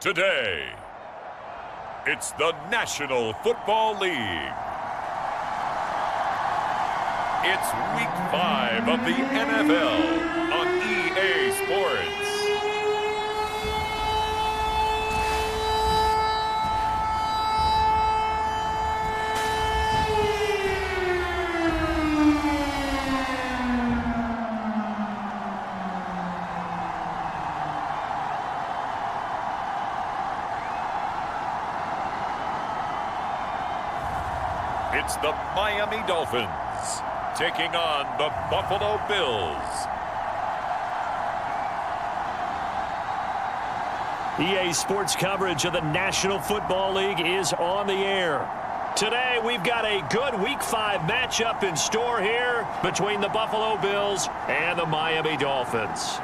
Today, it's the National Football League. It's Week 5 of the NFL on EA Sports. It's the Miami Dolphins taking on the Buffalo Bills. EA Sports coverage of the National Football League is on the air. Today, we've got a good Week 5 matchup in store here between the Buffalo Bills and the Miami Dolphins.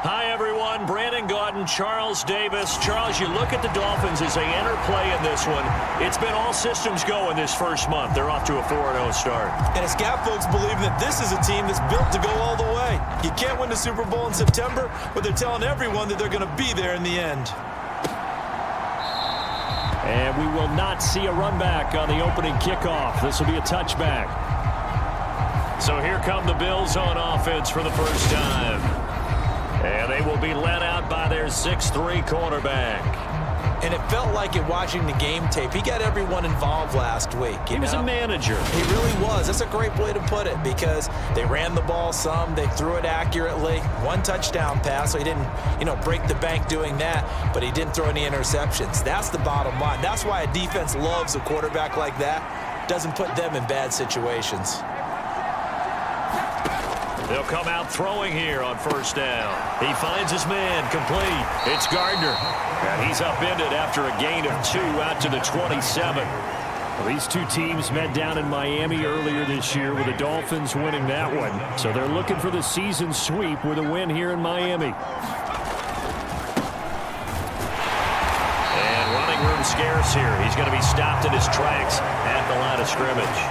Hi, everyone. Brandon Gaudin, Charles Davis. Charles, you look at the Dolphins as they enter play in this one. It's been all systems go in this first month. They're off to a 4-0 start. And it's got folks believing that this is a team that's built to go all the way. You can't win the Super Bowl in September, but they're telling everyone that they're going to be there in the end. And we will not see a run back on the opening kickoff. This will be a touchback. So here come the Bills on offense for the first time. And they will be led out by their 6'3" quarterback. And it felt like it watching the game tape. He got everyone involved last week. He was a manager. He really was. That's a great way to put it because they ran the ball some. They threw it accurately. One touchdown pass, so he didn't, break the bank doing that, but he didn't throw any interceptions. That's the bottom line. That's why a defense loves a quarterback like that. Doesn't put them in bad situations. They'll come out throwing here on first down. He finds his man, complete. It's Gardner. And he's upended after a gain of 2 out to the 27. Well, these two teams met down in Miami earlier this year with the Dolphins winning that one. So they're looking for the season sweep with a win here in Miami. And running room scarce here. He's going to be stopped in his tracks at the line of scrimmage.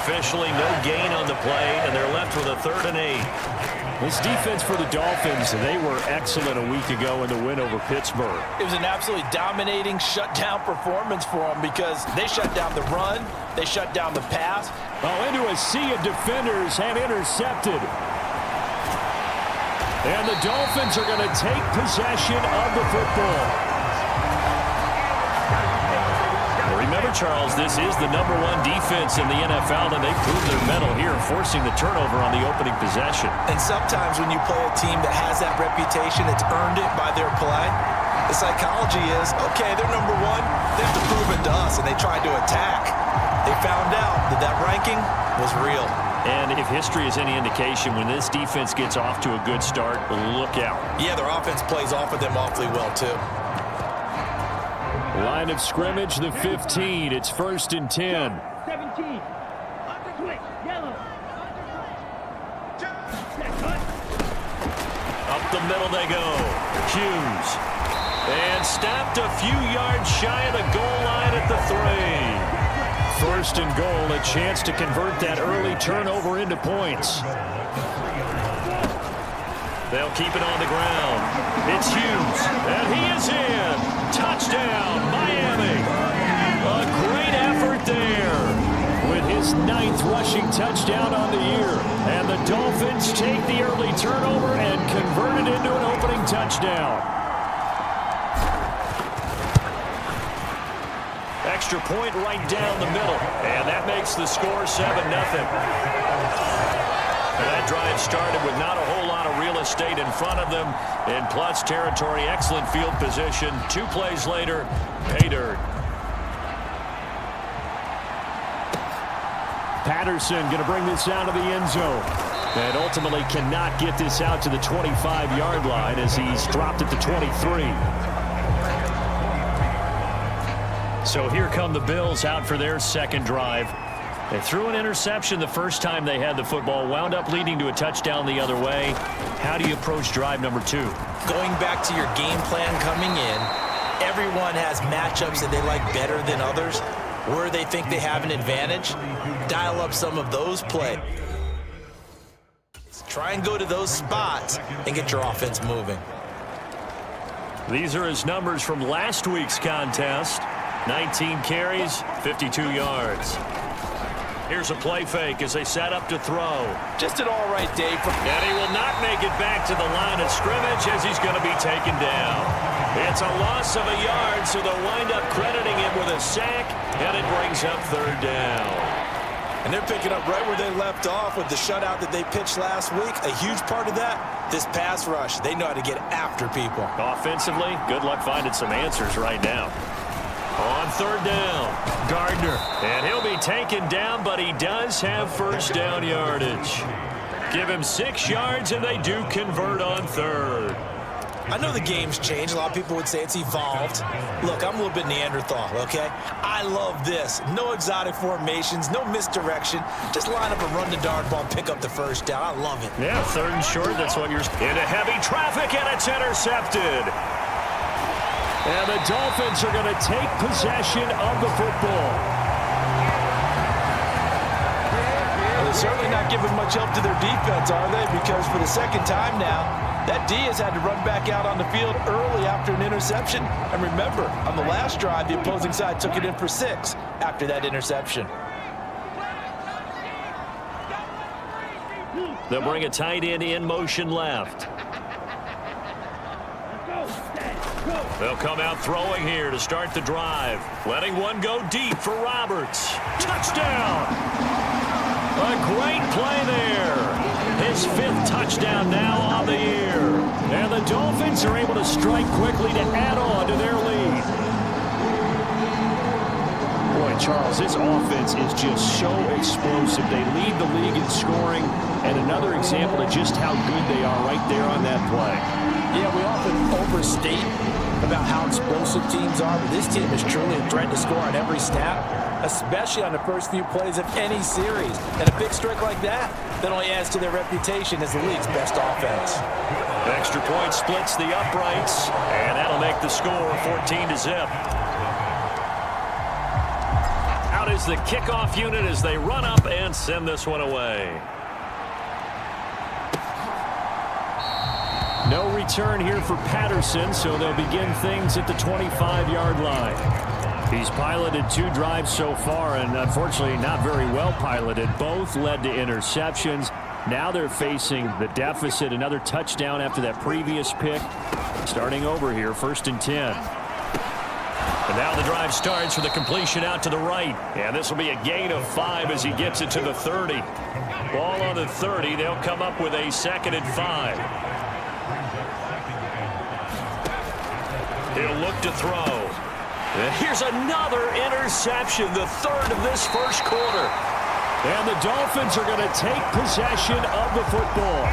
Officially no gain on the play, and they're left with a 3rd and 8. This defense for the Dolphins, they were excellent a week ago in the win over Pittsburgh. It was an absolutely dominating shutdown performance for them because they shut down the run, they shut down the pass. Into a sea of defenders and intercepted. And the Dolphins are going to take possession of the football. Remember, Charles, this is the #1 defense in the NFL, and they proved their mettle here, forcing the turnover on the opening possession. And sometimes when you play a team that has that reputation, it's earned it by their play. The psychology is, okay, they're #1. They have to prove it to us, and they tried to attack. They found out that that ranking was real. And if history is any indication, when this defense gets off to a good start, look out. Yeah, their offense plays off of them awfully well, too. Line of scrimmage, the 15. It's 1st and 10. 17. Yellow. Up the middle they go. Hughes. And stopped a few yards shy of the goal line at the 3. 1st and goal, a chance to convert that early turnover into points. They'll keep it on the ground. It's Hughes, and he is in. Touchdown, Miami. A great effort there with his 9th rushing touchdown on the year. And the Dolphins take the early turnover and convert it into an opening touchdown. Extra point right down the middle, and that makes the score 7-0. That drive started with not a whole lot of real estate in front of them in plus territory. Excellent field position. 2 plays later, pay dirt. Patterson going to bring this out of the end zone. And ultimately cannot get this out to the 25-yard line as he's dropped at the 23. So here come the Bills out for their second drive. They threw an interception the first time they had the football, wound up leading to a touchdown the other way. How do you approach drive number 2? Going back to your game plan coming in, everyone has matchups that they like better than others. Where they think they have an advantage, dial up some of those plays. Try and go to those spots and get your offense moving. These are his numbers from last week's contest. 19 carries, 52 yards. Here's a play fake as they set up to throw. Just an all right day. And he will not make it back to the line of scrimmage as he's going to be taken down. It's a loss of a yard, so they'll wind up crediting him with a sack, and it brings up 3rd down. And they're picking up right where they left off with the shutout that they pitched last week. A huge part of that, this pass rush. They know how to get after people. Offensively, good luck finding some answers right now. On 3rd down, Gardner. And he'll be taken down, but he does have 1st down yardage. Give him 6 yards, and they do convert on 3rd. I know the game's changed. A lot of people would say it's evolved. Look, I'm a little bit Neanderthal, okay? I love this. No exotic formations, no misdirection. Just line up and run the dart ball, pick up the 1st down. I love it. Yeah, 3rd and short. That's what you're... Into heavy traffic, and it's intercepted. And the Dolphins are going to take possession of the football. Well, they're certainly not giving much help to their defense, are they? Because for the 2nd time now, that D has had to run back out on the field early after an interception. And remember, on the last drive, the opposing side took it in for 6 after that interception. They'll bring a tight end in motion left. They'll come out throwing here to start the drive. Letting one go deep for Roberts. Touchdown! A great play there. His 5th touchdown now on the year. And the Dolphins are able to strike quickly to add on to their lead. Boy, Charles, this offense is just so explosive. They lead the league in scoring, and another example of just how good they are right there on that play. Yeah, we often overstate about how explosive teams are, but this team is truly a threat to score on every snap, especially on the first few plays of any series. And a big strike like that only adds to their reputation as the league's best offense. Extra point splits the uprights, and that'll make the score 14-0. Out is the kickoff unit as they run up and send this one away. No return here for Patterson, so they'll begin things at the 25-yard line. He's piloted 2 drives so far, and unfortunately not very well piloted. Both led to interceptions. Now they're facing the deficit. Another touchdown after that previous pick. Starting over here, 1st and 10. And now the drive starts with a completion out to the right. And this will be a gain of 5 as he gets it to the 30. Ball on the 30. They'll come up with a 2nd and 5. He'll look to throw. And here's another interception, the 3rd of this 1st quarter. And the Dolphins are going to take possession of the football.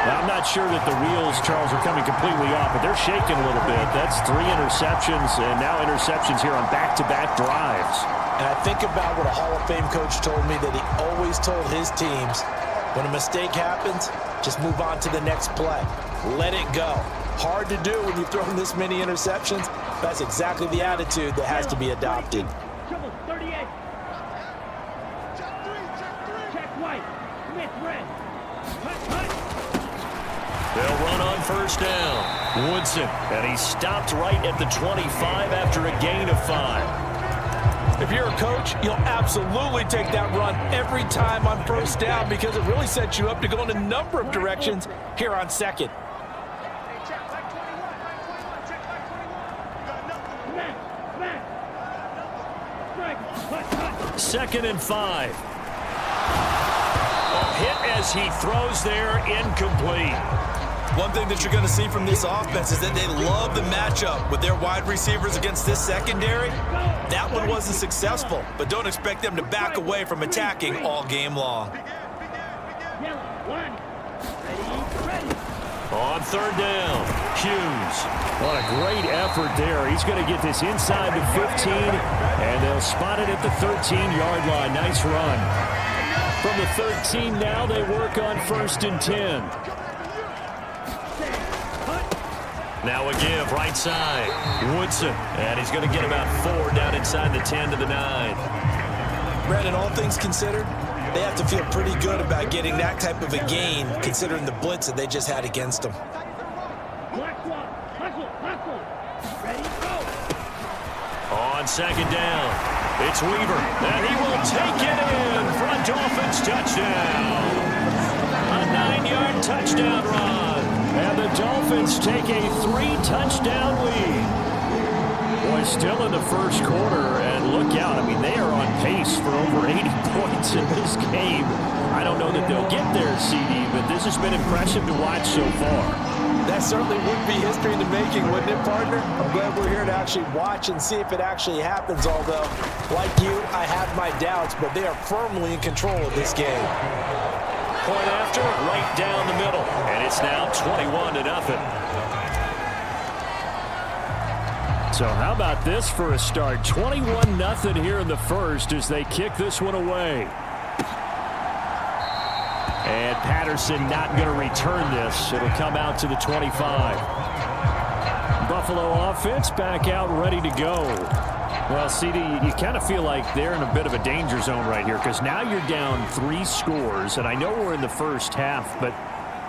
Now, I'm not sure that the wheels, Charles, are coming completely off, but they're shaking a little bit. That's 3 interceptions, and now interceptions here on back-to-back drives. And I think about what a Hall of Fame coach told me, that he always told his teams, when a mistake happens, just move on to the next play. Let it go. Hard to do when you've thrown this many interceptions. That's exactly the attitude that has to be adopted. Trouble 38. Check white. Smith red. They'll run on 1st down. Woodson, and he stopped right at the 25 after a gain of 5. If you're a coach, you'll absolutely take that run every time on 1st down, because it really sets you up to go in a number of directions here on 2nd. 2nd and 5. A hit as he throws there, incomplete. One thing that you're going to see from this offense is that they love the matchup with their wide receivers against this secondary. That one wasn't successful, but don't expect them to back away from attacking all game long. On 3rd down, cues. What a great effort there. He's going to get this inside the 15, and they'll spot it at the 13-yard line. Nice run. From the 13 now, they work on 1st and 10. Now a give, right side. Woodson, and he's going to get about 4 down inside the 10 to the 9. Brandon, all things considered, they have to feel pretty good about getting that type of a gain, considering the blitz that they just had against them. On 2nd down, it's Weaver, and he will take it in for a Dolphins touchdown. A 9-yard touchdown run, and the Dolphins take a 3-touchdown lead. Boy, still in the first quarter, and look out. I mean, they are on pace for over 80 points in this game. I don't know that they'll get there, CD, but this has been impressive to watch so far. That certainly would be history in the making, wouldn't it, partner? I'm glad we're here to actually watch and see if it actually happens, although, like you, I have my doubts, but they are firmly in control of this game. Point after, right down the middle, and it's now 21-0. So how about this for a start? 21-0 here in the first as they kick this one away. And Patterson not going to return this. It'll come out to the 25. Buffalo offense back out ready to go. Well, CD, you kind of feel like they're in a bit of a danger zone right here because now you're down 3 scores, and I know we're in the first half, but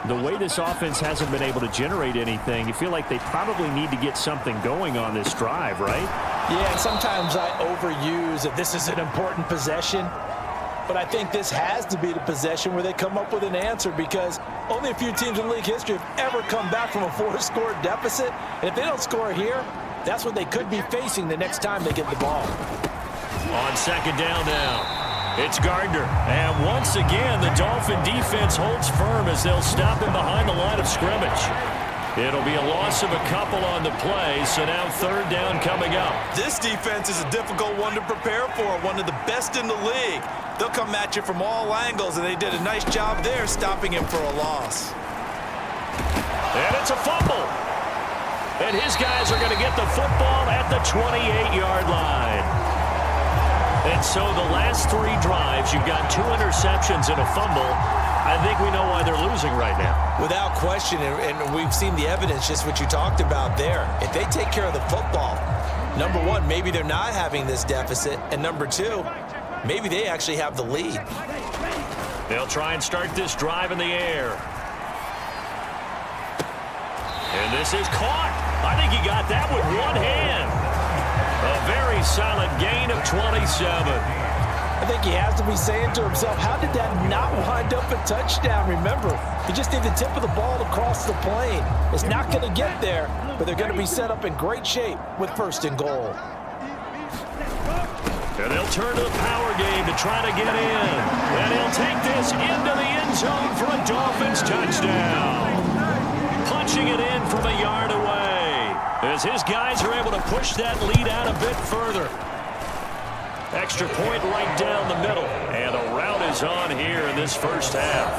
the way this offense hasn't been able to generate anything, you feel like they probably need to get something going on this drive, right? Yeah, and sometimes I overuse that this is an important possession, but I think this has to be the possession where they come up with an answer because only a few teams in league history have ever come back from a 4-score deficit, and if they don't score here, that's what they could be facing the next time they get the ball. On 2nd down now. It's Gardner, and once again, the Dolphin defense holds firm as they'll stop him behind the line of scrimmage. It'll be a loss of a couple on the play, so now 3rd down coming up. This defense is a difficult one to prepare for, one of the best in the league. They'll come at you from all angles, and they did a nice job there stopping him for a loss. And it's a fumble. And his guys are going to get the football at the 28-yard line. And so the last 3 drives, you've got 2 interceptions and a fumble. I think we know why they're losing right now. Without question, and we've seen the evidence, just what you talked about there. If they take care of the football, number 1, maybe they're not having this deficit, and number 2, maybe they actually have the lead. They'll try and start this drive in the air. And this is caught. I think he got that with one hand. A very solid gain of 27. I think he has to be saying to himself, how did that not wind up a touchdown? Remember, you just need the tip of the ball across the plane. It's not going to get there, but they're going to be set up in great shape with 1st and goal. And they'll turn to the power game to try to get in. And he'll take this into the end zone for a Dolphins touchdown. Punching it in from a yard away as his guys are able to push that lead out a bit further. Extra point right down the middle. And a rout is on here in this first half.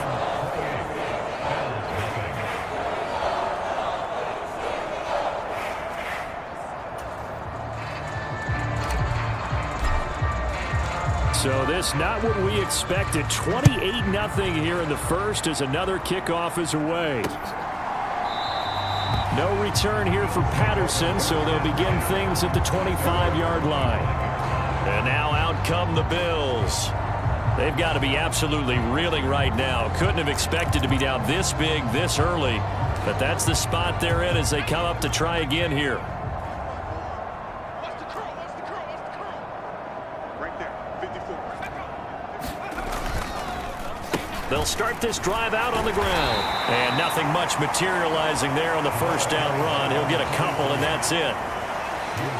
So this not what we expected. 28-0 here in the first as another kickoff is away. No return here for Patterson, so they'll begin things at the 25-yard line. And now out come the Bills. They've got to be absolutely reeling right now. Couldn't have expected to be down this big, this early. But that's the spot they're in as they come up to try again here. They'll start this drive out on the ground. And nothing much materializing there on the 1st down run. He'll get a couple, and that's it.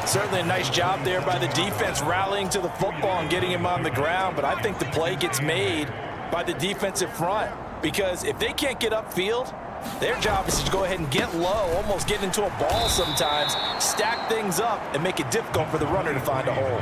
Certainly a nice job there by the defense rallying to the football and getting him on the ground, but I think the play gets made by the defensive front because if they can't get upfield, their job is to go ahead and get low, almost get into a ball sometimes, stack things up, and make it difficult for the runner to find a hole.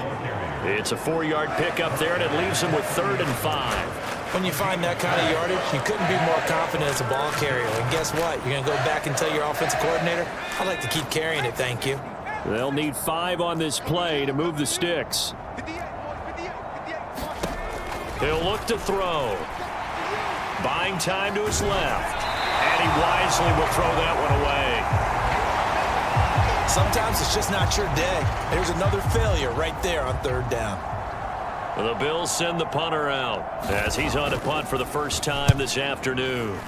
It's a 4-yard pickup there, and it leaves him with 3rd and 5. When you find that kind of yardage, you couldn't be more confident as a ball carrier. And guess what? You're going to go back and tell your offensive coordinator, I'd like to keep carrying it, thank you. They'll need 5 on this play to move the sticks. He'll look to throw. Buying time to his left. And he wisely will throw that one away. Sometimes it's just not your day. There's another failure right there on 3rd down. The Bills send the punter out as he's on to punt for the first time this afternoon.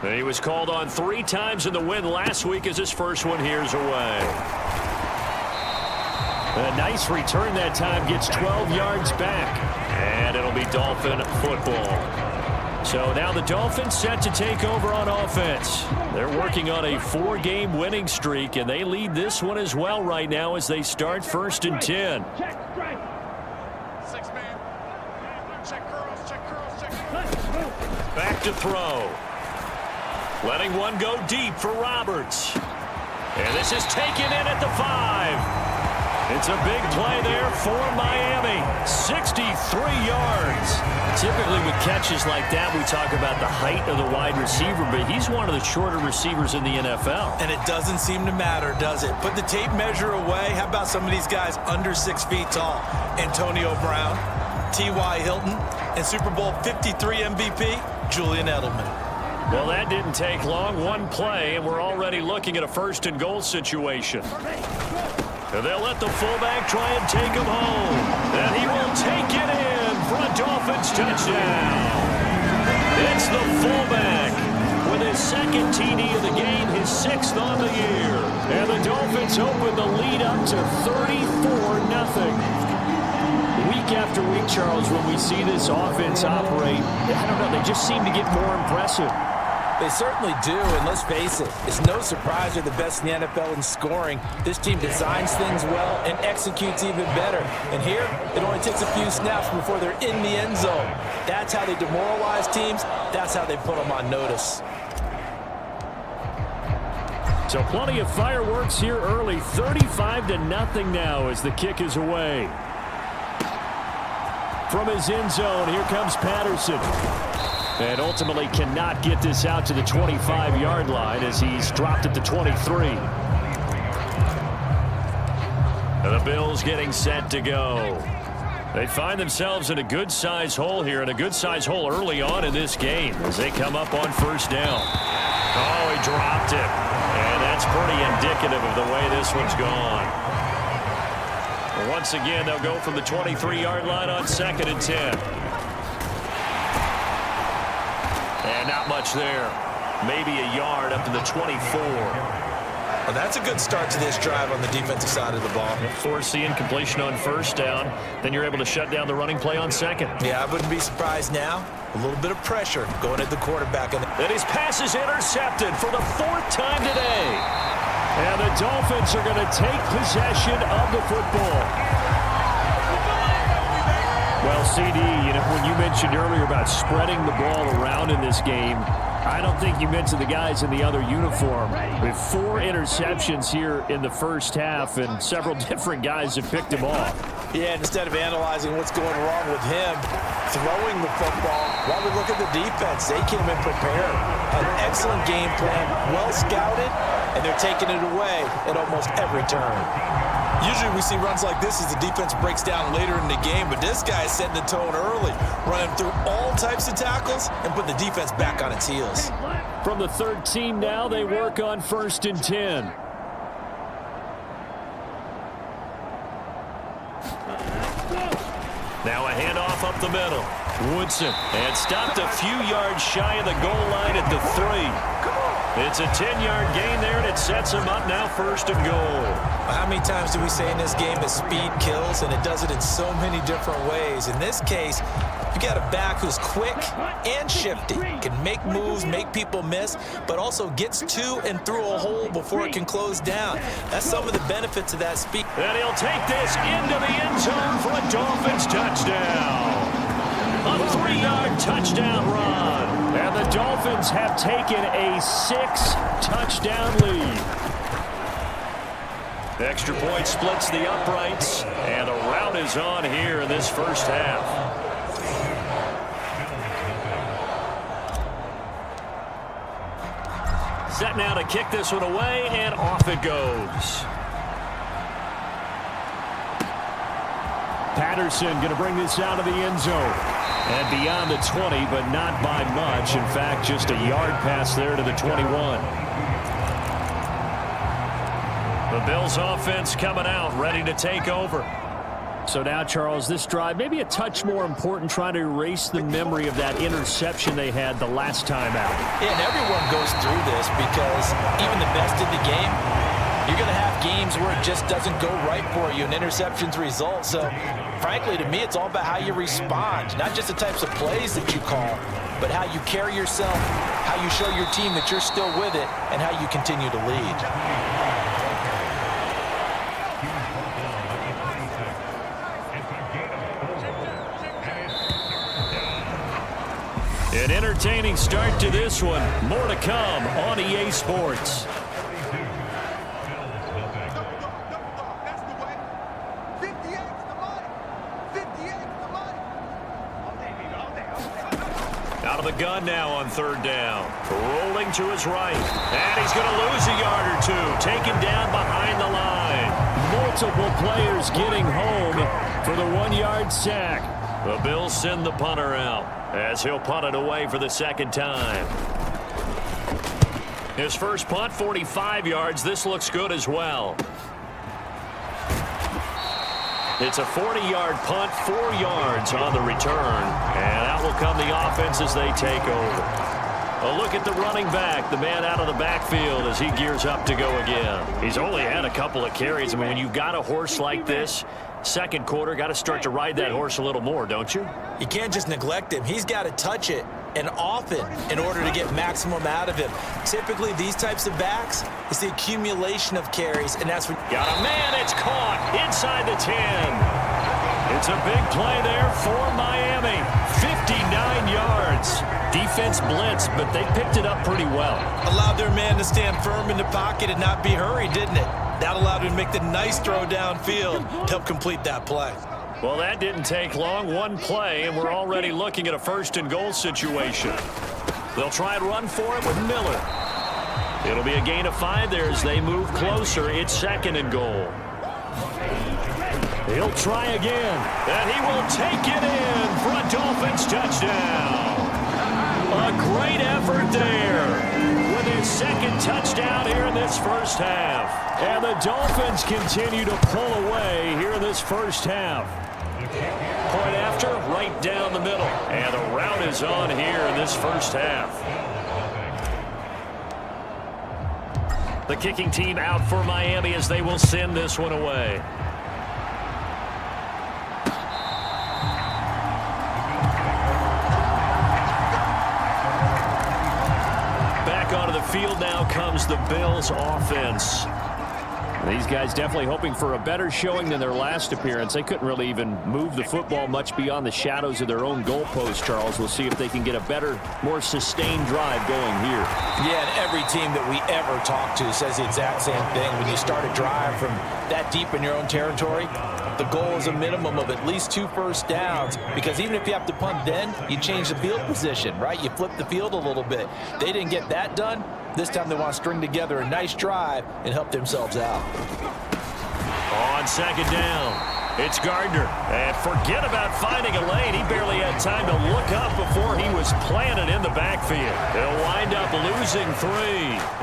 He was called on 3 times in the win last week as his first one here's away. A nice return that time, gets 12 yards back. And it'll be Dolphin football. So now the Dolphins set to take over on offense. They're working on a 4-game winning streak, and they lead this one as well right now as they start 1st and 10. Back to throw. Letting one go deep for Roberts. And this is taken in at the 5. It's a big play there for Miami. 63 yards. Typically with catches like that, we talk about the height of the wide receiver, but he's one of the shorter receivers in the NFL. And it doesn't seem to matter, does it? Put the tape measure away. How about some of these guys under 6 feet tall? Antonio Brown, T.Y. Hilton, and Super Bowl 53 MVP, Julian Edelman. Well, that didn't take long. One play, and we're already looking at a 1st and goal situation. They'll let the fullback try and take him home. And he will take it in for a Dolphins touchdown. It's the fullback with his 2nd TD of the game, his 6th on the year. And the Dolphins open the lead up to 34-0. Week after week, Charles, when we see this offense operate, I don't know, they just seem to get more impressive. They certainly do, and let's face it, it's no surprise they're the best in the NFL in scoring. This team designs things well and executes even better. And here, it only takes a few snaps before they're in the end zone. That's how they demoralize teams. That's how they put them on notice. So plenty of fireworks here early. 35-0 now as the kick is away. From his end zone, here comes Patterson. And ultimately cannot get this out to the 25-yard line as he's dropped at the 23. And the Bills getting set to go. They find themselves in a good-sized hole here, and a good-sized hole early on in this game as they come up on 1st down. Oh, he dropped it. And that's pretty indicative of the way this one's gone. Once again, they'll go from the 23-yard line on 2nd and 10. And not much there. Maybe a yard up to the 24. Well, that's a good start to this drive on the defensive side of the ball. Force the incompletion on 1st down. Then you're able to shut down the running play on 2nd. Yeah, I wouldn't be surprised now. A little bit of pressure going at the quarterback. And his pass is intercepted for the 4th time today. And the Dolphins are going to take possession of the football. Well, CD, when you mentioned earlier about spreading the ball around in this game, I don't think you mentioned the guys in the other uniform. We have 4 interceptions here in the 1st half, and several different guys have picked him off. Yeah, and instead of analyzing what's going wrong with him, throwing the football, while we look at the defense, they came in prepared. Had an excellent game plan, well scouted, and they're taking it away at almost every turn. Usually we see runs like this as the defense breaks down later in the game, but this guy is setting the tone early, running through all types of tackles and putting the defense back on its heels. From the 13 now, they work on 1st and 10. Now a handoff up the middle. Woodson, and stopped a few yards shy of the goal line at the 3. It's a 10-yard gain there, and it sets him up now 1st and goal. How many times do we say in this game that speed kills, and it does it in so many different ways? In this case, you got a back who's quick and shifty, can make moves, make people miss, but also gets to and through a hole before it can close down. That's some of the benefits of that speed. And he'll take this into the end zone for a Dolphins touchdown. A 3-yard touchdown run. And the Dolphins have taken a 6-touchdown lead. The extra point splits the uprights, and the rout is on here in this 1st half. Set now to kick this one away, and off it goes. Patterson going to bring this out of the end zone. And beyond the 20, but not by much. In fact, just a yard pass there to the 21. The Bills offense coming out, ready to take over. So now, Charles, this drive maybe a touch more important, trying to erase the memory of that interception they had the last time out. Yeah, and everyone goes through this because even the best in the game, you're going to have games where it just doesn't go right for you and interceptions result. So, frankly, to me, it's all about how you respond, not just the types of plays that you call, but how you carry yourself, how you show your team that you're still with it, and how you continue to lead. An entertaining start to this one. More to come on EA Sports. Out of the gun now on third down. Rolling to his right. And he's going to lose a yard or two. Taken down behind the line. Multiple players getting home for the 1-yard sack. The Bills send the punter out as he'll punt it away for the second time. His first punt, 45 yards. This looks good as well. It's a 40-yard punt, 4 yards on the return. And out will come the offense as they take over. A look at the running back, the man out of the backfield as he gears up to go again. He's only had a couple of carries. I mean, when you've got a horse like this, second quarter, got to start to ride that horse a little more, don't you? You can't just neglect him. He's got to touch it and often in order to get maximum out of him. Typically, these types of backs, it's the accumulation of carries, and that's what... Got a man, it's caught inside the 10. It's a big play there for Miami. 59 yards. Defense blitz, but they picked it up pretty well. Allowed their man to stand firm in the pocket and not be hurried, didn't it? That allowed him to make the nice throw downfield to help complete that play. Well, that didn't take long. One play, and we're already looking at a first-and-goal situation. They'll try and run for it with Miller. It'll be a gain of 5 there as they move closer. It's second and goal. He'll try again, and he will take it in for a Dolphins touchdown. A great effort there with his second touchdown here in this first half. And the Dolphins continue to pull away here in this first half. Point after, right down the middle. And the route is on here in this first half. The kicking team out for Miami as they will send this one away. Back onto the field now comes the Bills offense. These guys definitely hoping for a better showing than their last appearance. They couldn't really even move the football much beyond the shadows of their own goalpost, Charles. We'll see if they can get a better, more sustained drive going here. Yeah, and every team that we ever talk to says the exact same thing. When you start a drive from that deep in your own territory, the goal is a minimum of at least 2 first downs, because even if you have to punt then, you change the field position, right? You flip the field a little bit. They didn't get that done. This time they want to string together a nice drive and help themselves out. On second down, it's Gardner. And forget about finding a lane. He barely had time to look up before he was planted in the backfield. They'll wind up losing 3.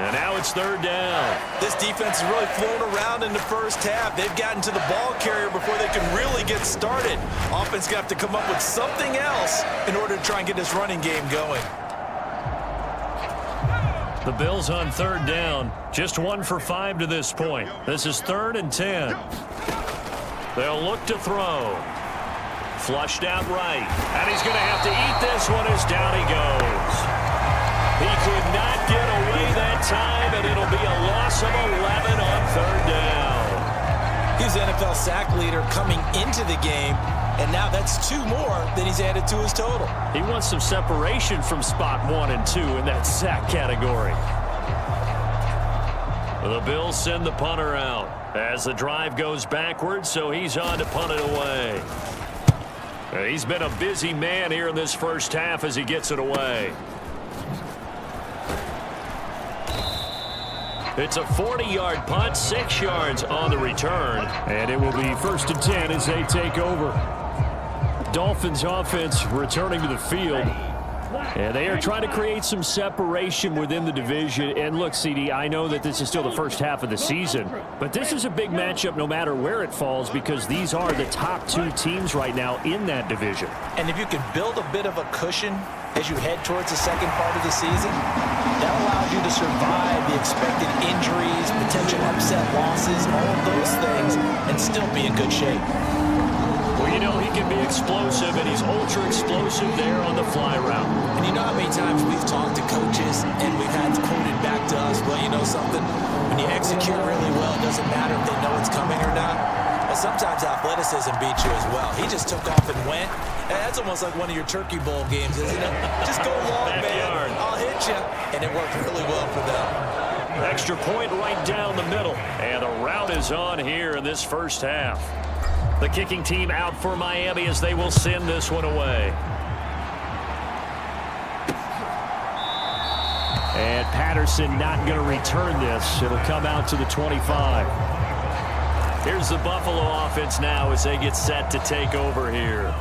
And now it's third down. This defense has really flown around in the first half. They've gotten to the ball carrier before they can really get started. Offense going to have to come up with something else in order to try and get this running game going. The Bills on third down, just 1 for 5 to this point. This is 3rd and 10. They'll look to throw. Flushed out right. And he's going to have to eat this one as down he goes. He could not get away that time, and it'll be a loss of 11 on third down. He's NFL sack leader coming into the game, and now that's 2 more than he's added to his total. He wants some separation from spot 1 and 2 in that sack category. The Bills send the punter out as the drive goes backwards, so he's on to punt it away. He's been a busy man here in this first half as he gets it away. It's a 40-yard punt, 6 yards on the return. And it will be 1st and 10 as they take over. Dolphins offense returning to the field. And they are trying to create some separation within the division. And look, CD, I know that this is still the first half of the season, but this is a big matchup no matter where it falls because these are the top 2 teams right now in that division. And if you can build a bit of a cushion as you head towards the second part of the season, that allows you to survive the expected injuries, potential upset losses, all of those things, and still be in good shape. Well, you know, he can be explosive, and he's ultra-explosive there on the fly route. And you know how many times we've talked to coaches and we've had quoted back to us, well, you know something? When you execute really well, it doesn't matter if they know it's coming or not. But sometimes athleticism beats you as well. He just took off and went. And that's almost like one of your Turkey Bowl games, isn't it? Just go long, man. I'll hit you. And it worked really well for them. Extra point right down the middle. And the route is on here in this first half. The kicking team out for Miami as they will send this one away. And Patterson not going to return this. It'll come out to the 25. Here's the Buffalo offense now as they get set to take over here.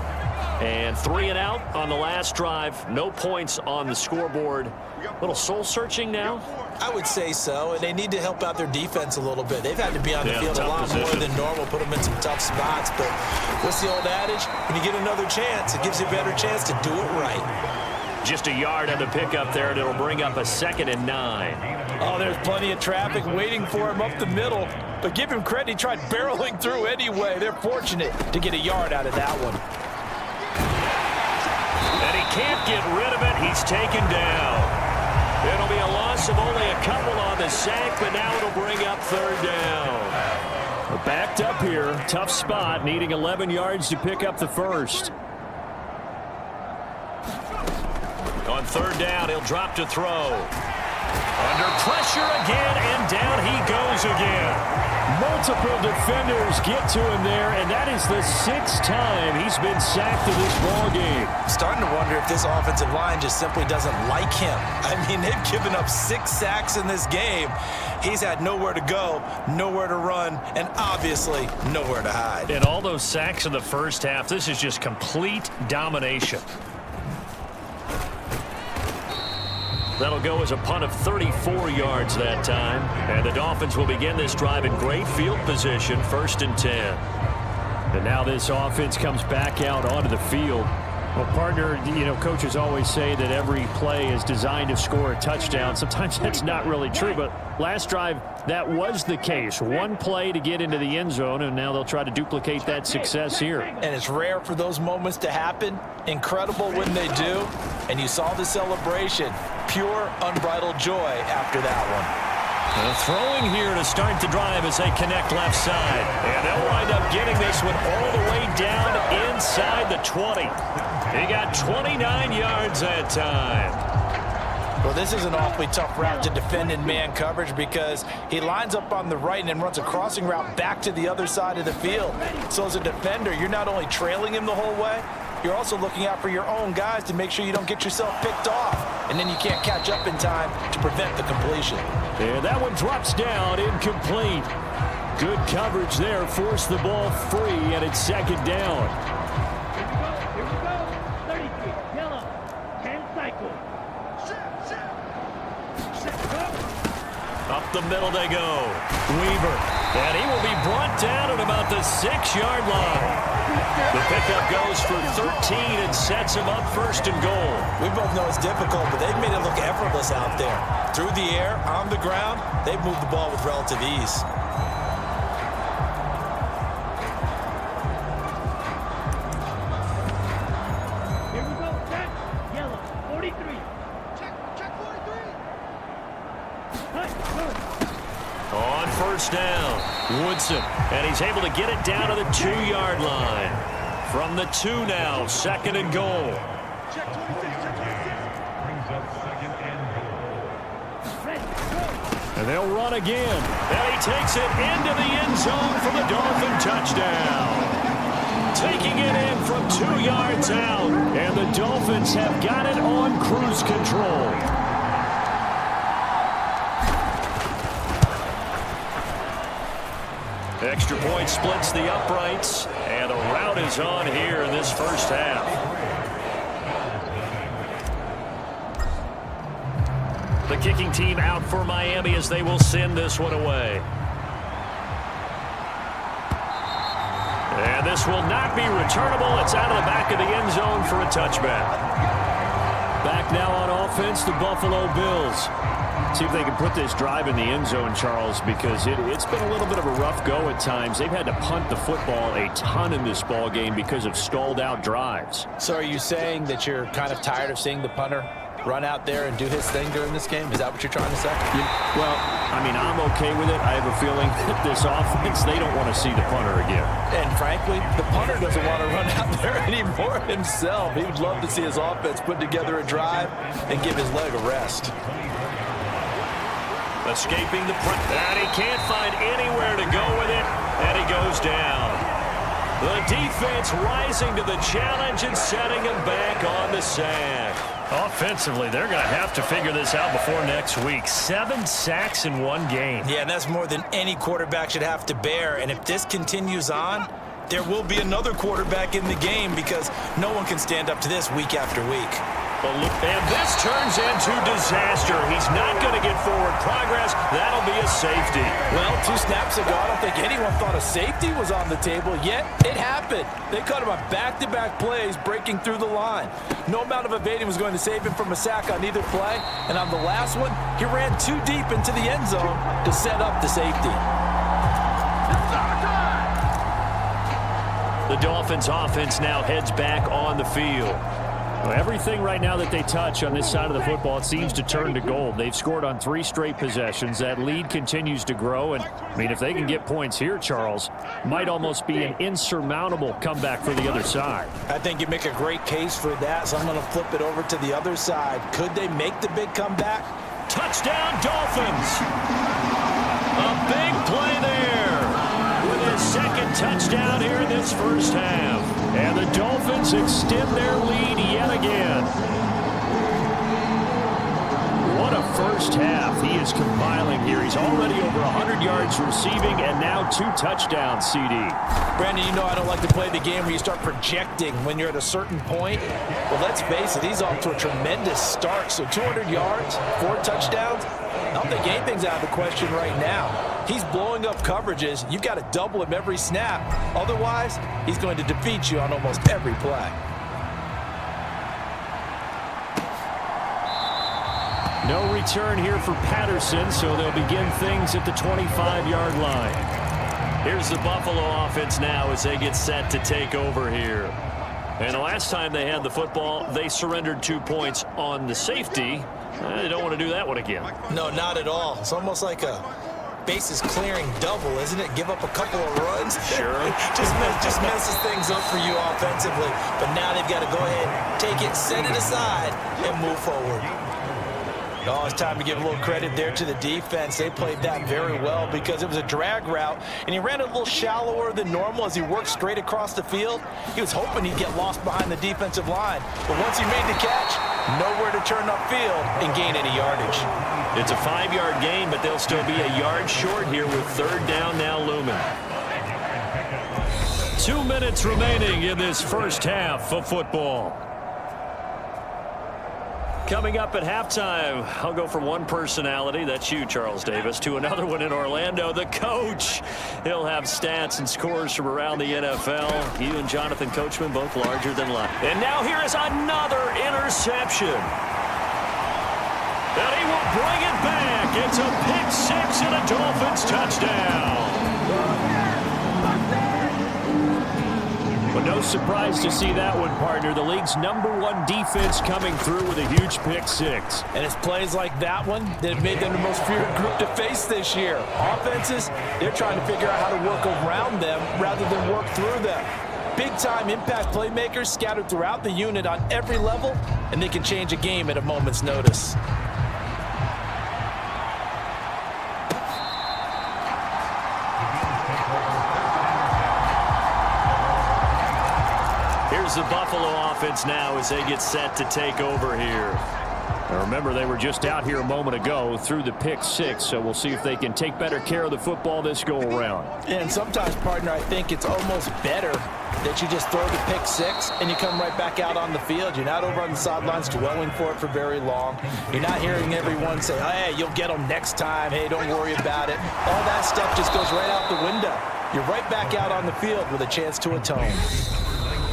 And 3 and out on the last drive. No points on the scoreboard. A little soul-searching now? I would say so, and they need to help out their defense a little bit. They've had to be on the field a lot more than normal, put them in some tough spots. But what's the old adage? When you get another chance, it gives you a better chance to do it right. Just a yard on the pickup there, and it'll bring up a 2nd and 9. Oh, there's plenty of traffic waiting for him up the middle. But give him credit, he tried barreling through anyway. They're fortunate to get a yard out of that one. And he can't get rid of it. He's taken down. It'll be a loss of only a couple on the sack, but now it'll bring up 3rd down. We're backed up here. Tough spot, needing 11 yards to pick up the first. On 3rd down, he'll drop to throw. Under pressure again, and down he goes again. Multiple defenders get to him there, and that is the 6th time he's been sacked in this ball game. Starting to wonder if this offensive line just simply doesn't like him. I mean, they've given up 6 sacks in this game. He's had nowhere to go, nowhere to run, and obviously nowhere to hide. And all those sacks in the first half, this is just complete domination. That'll go as a punt of 34 yards that time. And the Dolphins will begin this drive in great field position, 1st and 10. And now this offense comes back out onto the field. Well, partner, you know, coaches always say that every play is designed to score a touchdown. Sometimes that's not really true, but last drive, that was the case. One play to get into the end zone, and now they'll try to duplicate that success here. And it's rare for those moments to happen. Incredible when they do. And you saw the celebration. Pure, unbridled joy after that one. Throwing here to start the drive as they connect left side. And they'll wind up getting this one all the way down inside the 20. He got 29 yards that time. Well, this is an awfully tough route to defend in man coverage because he lines up on the right and then runs a crossing route back to the other side of the field. So as a defender, you're not only trailing him the whole way, you're also looking out for your own guys to make sure you don't get yourself picked off. And then you can't catch up in time to prevent the completion. And that one drops down, incomplete. Good coverage there, forced the ball free, and it's 2nd down. Here we go. 33, yellow, 10 cycle. Up the middle they go. Weaver. And he will be brought down at about the 6-yard line. The pickup goes for 13 and sets him up 1st and goal. We both know it's difficult, but they've made it look effortless out there. Through the air, on the ground, they've moved the ball with relative ease. Here we go, set, yellow, 43. Check 43. On 1st down, Woodson. And he's able to get it down to the 2-yard line. From the 2 now, 2nd and goal. Check 26, check 26. Brings up 2nd and goal. Ready, go. And they'll run again. And he takes it into the end zone for the Dolphin touchdown. Taking it in from 2 yards out. And the Dolphins have got it on cruise control. Extra point splits the uprights, and the rout is on here in this first half. The kicking team out for Miami as they will send this one away. And this will not be returnable. It's out of the back of the end zone for a touchback. Back now on offense, the Buffalo Bills. See if they can put this drive in the end zone, Charles, because it's been a little bit of a rough go at times. They've had to punt the football a ton in this ball game because of stalled out drives. So are you saying that you're kind of tired of seeing the punter run out there and do his thing during this game? Is that what you're trying to say? Well, I mean, I'm okay with it. I have a feeling that this offense, they don't want to see the punter again. And frankly, the punter doesn't want to run out there anymore himself. He would love to see his offense put together a drive and give his leg a rest. Escaping the press. And he can't find anywhere to go with it, and he goes down. The defense rising to the challenge and setting him back on the sack. Offensively, they're going to have to figure this out before next week. 7 sacks in one game. Yeah, and that's more than any quarterback should have to bear. And if this continues on, there will be another quarterback in the game because no one can stand up to this week after week. And this turns into disaster. He's not going to get forward progress. That'll be a safety. Well, 2 snaps ago, I don't think anyone thought a safety was on the table, yet it happened. They caught him on back-to-back plays breaking through the line. No amount of evading was going to save him from a sack on either play, and on the last one, he ran too deep into the end zone to set up the safety. The Dolphins offense now heads back on the field. Well, everything right now that they touch on this side of the football, it seems to turn to gold. They've scored on 3 straight possessions. That lead continues to grow. And, I mean, if they can get points here, Charles, might almost be an insurmountable comeback for the other side. I think you make a great case for that, so I'm going to flip it over to the other side. Could they make the big comeback? Touchdown, Dolphins! A big play there with his second touchdown here in this first half. And the Dolphins extend their lead yet again. What a first half he is compiling here. He's already over 100 yards receiving and now 2 touchdowns, CD. Brandon, you know I don't like to play the game where you start projecting when you're at a certain point. But let's face it, he's off to a tremendous start. So 200 yards, 4 touchdowns. I don't think anything's out of the question right now. He's blowing up coverages. You've got to double him every snap. Otherwise, he's going to defeat you on almost every play. No return here for Patterson, so they'll begin things at the 25-yard line. Here's the Buffalo offense now as they get set to take over here. And the last time they had the football, they surrendered 2 points on the safety. They don't want to do that one again. No, not at all. It's almost like a bases clearing double, isn't it? Give up a couple of runs. Sure. just messes things up for you offensively. But now they've got to go ahead, take it, set it aside, and move forward. Oh, it's time to give a little credit there to the defense. They played that very well because it was a drag route, and he ran a little shallower than normal as he worked straight across the field. He was hoping he'd get lost behind the defensive line, but once he made the catch, nowhere to turn upfield and gain any yardage. It's a 5-yard gain, but they'll still be a yard short here with 3rd down now looming. 2 minutes remaining in this first half of football. Coming up at halftime, I'll go from one personality, that's you, Charles Davis, to another one in Orlando, the coach. He'll have stats and scores from around the NFL. You and Jonathan Coachman both larger than life. And now here is another interception. And he will bring it back. It's a pick 6 and a Dolphins touchdown. But no surprise to see that one, partner. The league's #1 defense coming through with a huge pick 6. And it's plays like that one that have made them the most feared group to face this year. Offenses, they're trying to figure out how to work around them rather than work through them. Big-time impact playmakers scattered throughout the unit on every level, and they can change a game at a moment's notice. Here's the Buffalo offense now as they get set to take over here. Now remember, they were just out here a moment ago through the pick six, so we'll see if they can take better care of the football this go-around. And sometimes, partner, I think it's almost better that you just throw the pick six and you come right back out on the field. You're not over on the sidelines dwelling for it for very long. You're not hearing everyone say, oh, hey, you'll get them next time. Hey, don't worry about it. All that stuff just goes right out the window. You're right back out on the field with a chance to atone.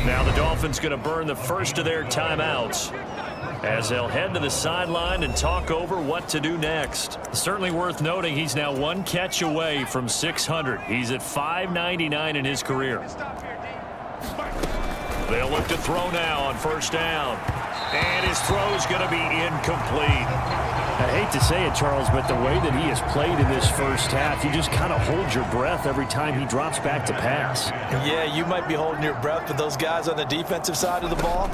Now the Dolphins going to burn the first of their timeouts as they'll head to the sideline and talk over what to do next. Certainly worth noting he's now one catch away from 600. He's at 599 in his career. They'll look to throw now on first down. And his throw's going to be incomplete. I hate to say it, Charles, but the way that he has played in this first half, you just kind of hold your breath every time he drops back to pass. Yeah, you might be holding your breath, but those guys on the defensive side of the ball,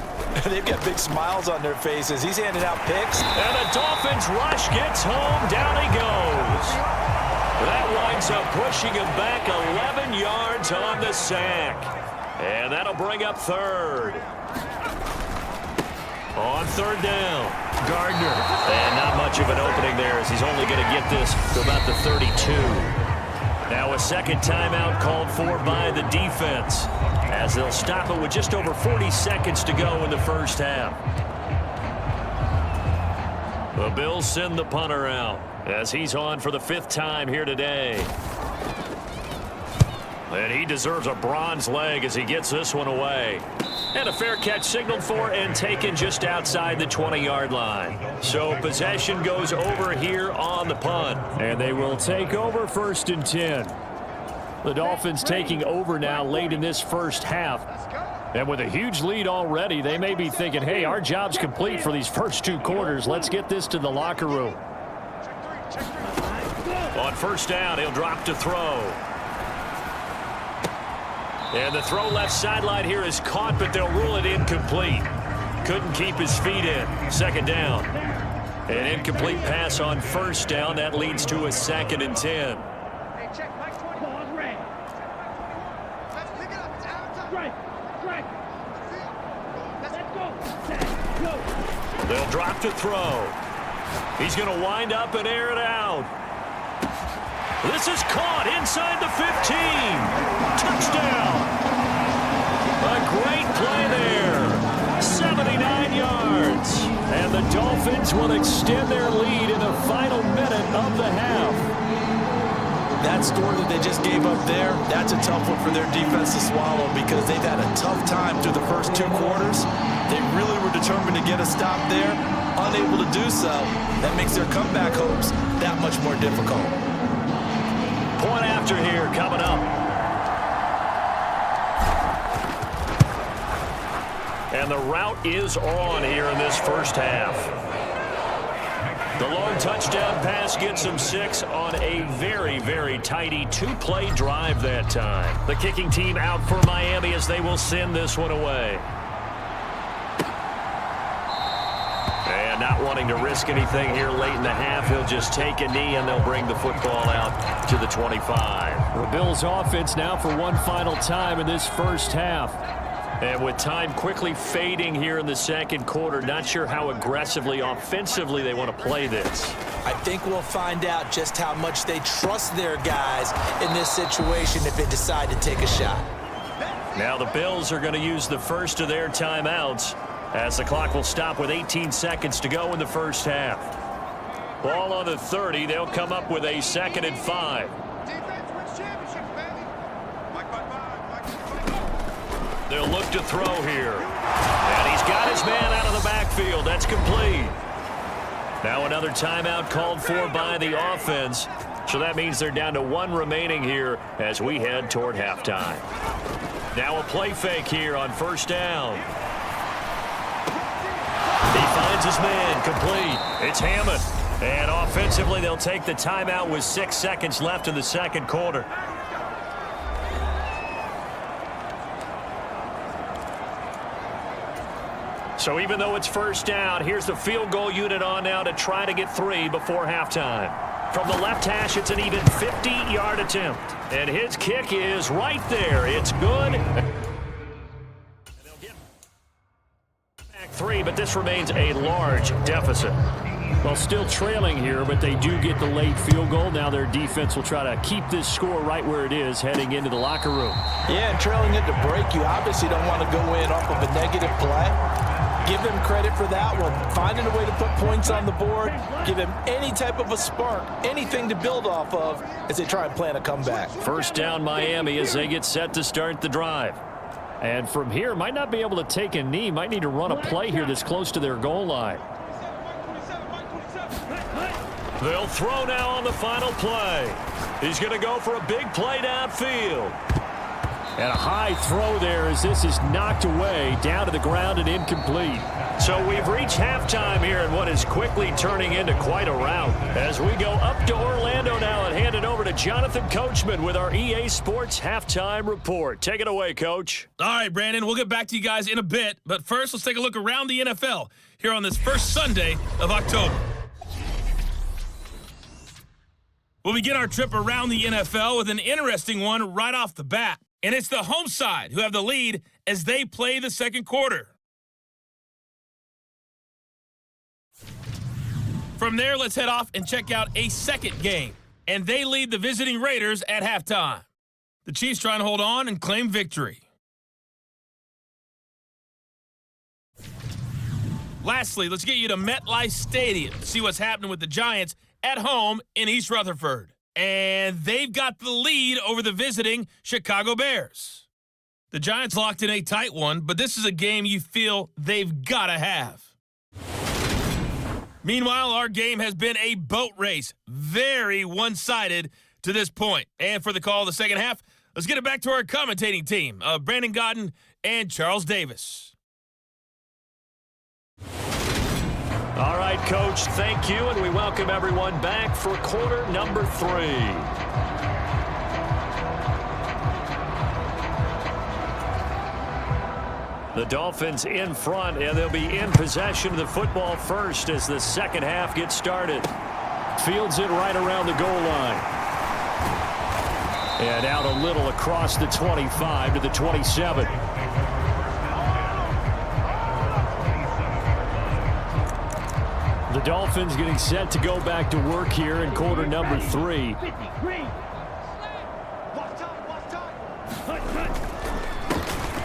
they've got big smiles on their faces. He's handing out picks. And the Dolphins rush gets home. Down he goes. That winds up pushing him back 11 yards on the sack. And that'll bring up third. On third down, Gardner. And not much of an opening there as he's only going to get this to about the 32. Now a second timeout called for by the defense as they'll stop it with just over 40 seconds to go in the first half. The Bills send the punter out as he's on for the 5th time here today. And he deserves a bronze leg as he gets this one away. And a fair catch signaled for and taken just outside the 20-yard line. So possession goes over here on the punt. And they will take over 1st and 10. The Dolphins taking over now late in this first half. And with a huge lead already, they may be thinking, hey, our job's complete for these first 2 quarters. Let's get this to the locker room. On first down, he'll drop to throw. And the throw left sideline here is caught, but they'll rule it incomplete. Couldn't keep his feet in. 2nd down. An incomplete pass on first down. That leads to a 2nd and 10. They'll drop to throw. He's going to wind up and air it out. This is caught inside the 15. Touchdown. A great play there. 79 yards. And the Dolphins will extend their lead in the final minute of the half. That score that they just gave up there, that's a tough one for their defense to swallow because they've had a tough time through the first 2 quarters. They really were determined to get a stop there. Unable to do so, that makes their comeback hopes that much more difficult. Point after here coming up. And the route is on here in this first half. The long touchdown pass gets them 6 on a very, very tidy 2-play drive that time. The kicking team out for Miami as they will send this one away. And not wanting to risk anything here late in the half, he'll just take a knee and they'll bring the football out to the 25. The Bills offense now for one final time in this first half. And with time quickly fading here in the 2nd quarter, not sure how aggressively, offensively they want to play this. I think we'll find out just how much they trust their guys in this situation if they decide to take a shot. Now the Bills are going to use the first of their timeouts as the clock will stop with 18 seconds to go in the first half. Ball on the 30. They'll come up with a 2nd and 5. They'll look to throw here. And he's got his man out of the backfield. That's complete. Now another timeout called for by the offense. So that means they're down to 1 remaining here as we head toward halftime. Now a play fake here on first down. He finds his man complete. It's Hammond. And offensively, they'll take the timeout with 6 seconds left in the 2nd quarter. So even though it's first down, here's the field goal unit on now to try to get 3 before halftime. From the left hash, it's an even 50-yard attempt. And his kick is right there. It's good. 3, but this remains a large deficit. Well, still trailing here, but they do get the late field goal. Now their defense will try to keep this score right where it is heading into the locker room. Yeah, and trailing at the break, you obviously don't want to go in off of a negative play. Give them credit for that one. Finding a way to put points on the board, give them any type of a spark, anything to build off of as they try and plan a comeback. First down Miami as they get set to start the drive. And from here, might not be able to take a knee. Might need to run a play here that's close to their goal line. They'll throw now on the final play. He's going to go for a big play downfield. And a high throw there as this is knocked away, down to the ground and incomplete. So we've reached halftime here in what is quickly turning into quite a rout. As we go up to Orlando now and hand it over to Jonathan Coachman with our EA Sports Halftime Report. Take it away, Coach. All right, Brandon, we'll get back to you guys in a bit. But first, let's take a look around the NFL here on this first Sunday of October. We'll begin our trip around the NFL with an interesting one right off the bat. And it's the home side who have the lead as they play the second quarter. From there, let's head off and check out a second game. And they lead the visiting Raiders at halftime. The Chiefs trying to hold on and claim victory. Lastly, let's get you to MetLife Stadium to see what's happening with the Giants at home in East Rutherford. And they've got the lead over the visiting Chicago Bears. The Giants locked in a tight one, but this is a game you feel they've got to have. Meanwhile, our game has been a boat race, very one-sided to this point. And for the call of the second half, let's get it back to our commentating team of Brandon Godden and Charles Davis. All right, Coach, thank you, and we welcome everyone back for quarter number 3. The Dolphins in front, and they'll be in possession of the football first as the second half gets started. Fields it right around the goal line. And out a little across the 25 to the 27. The Dolphins getting set to go back to work here in quarter number 3.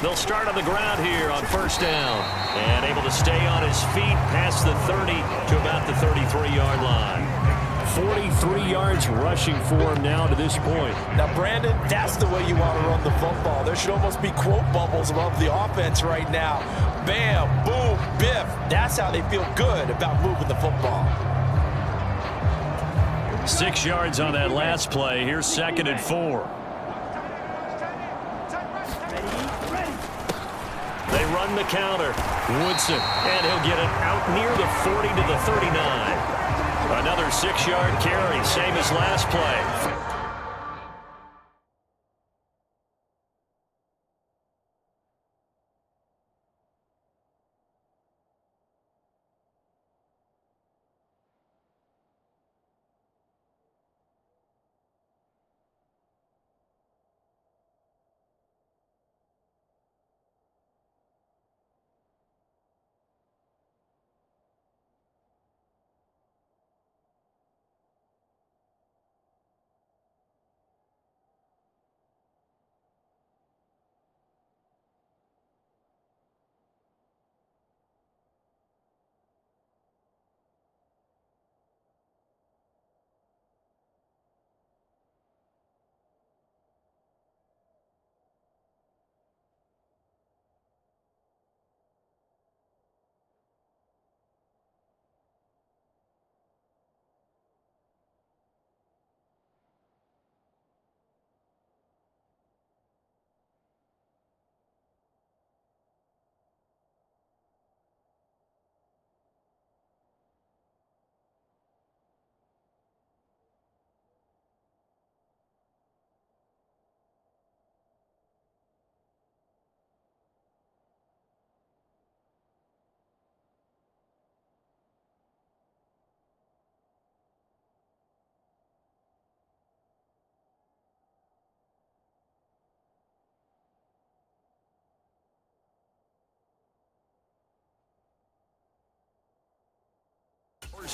They'll start on the ground here on first down. And able to stay on his feet past the 30 to about the 33-yard line. 43 yards rushing for him now to this point. Now, Brandon, that's the way you want to run the football. There should almost be quote bubbles above the offense right now. Bam, boom, biff. That's how they feel good about moving the football. 6 yards on that last play. Here's 2nd and 4. They run the counter. Woodson, and he'll get it out near the 40 to the 39. Another 6-yard carry, same as last play.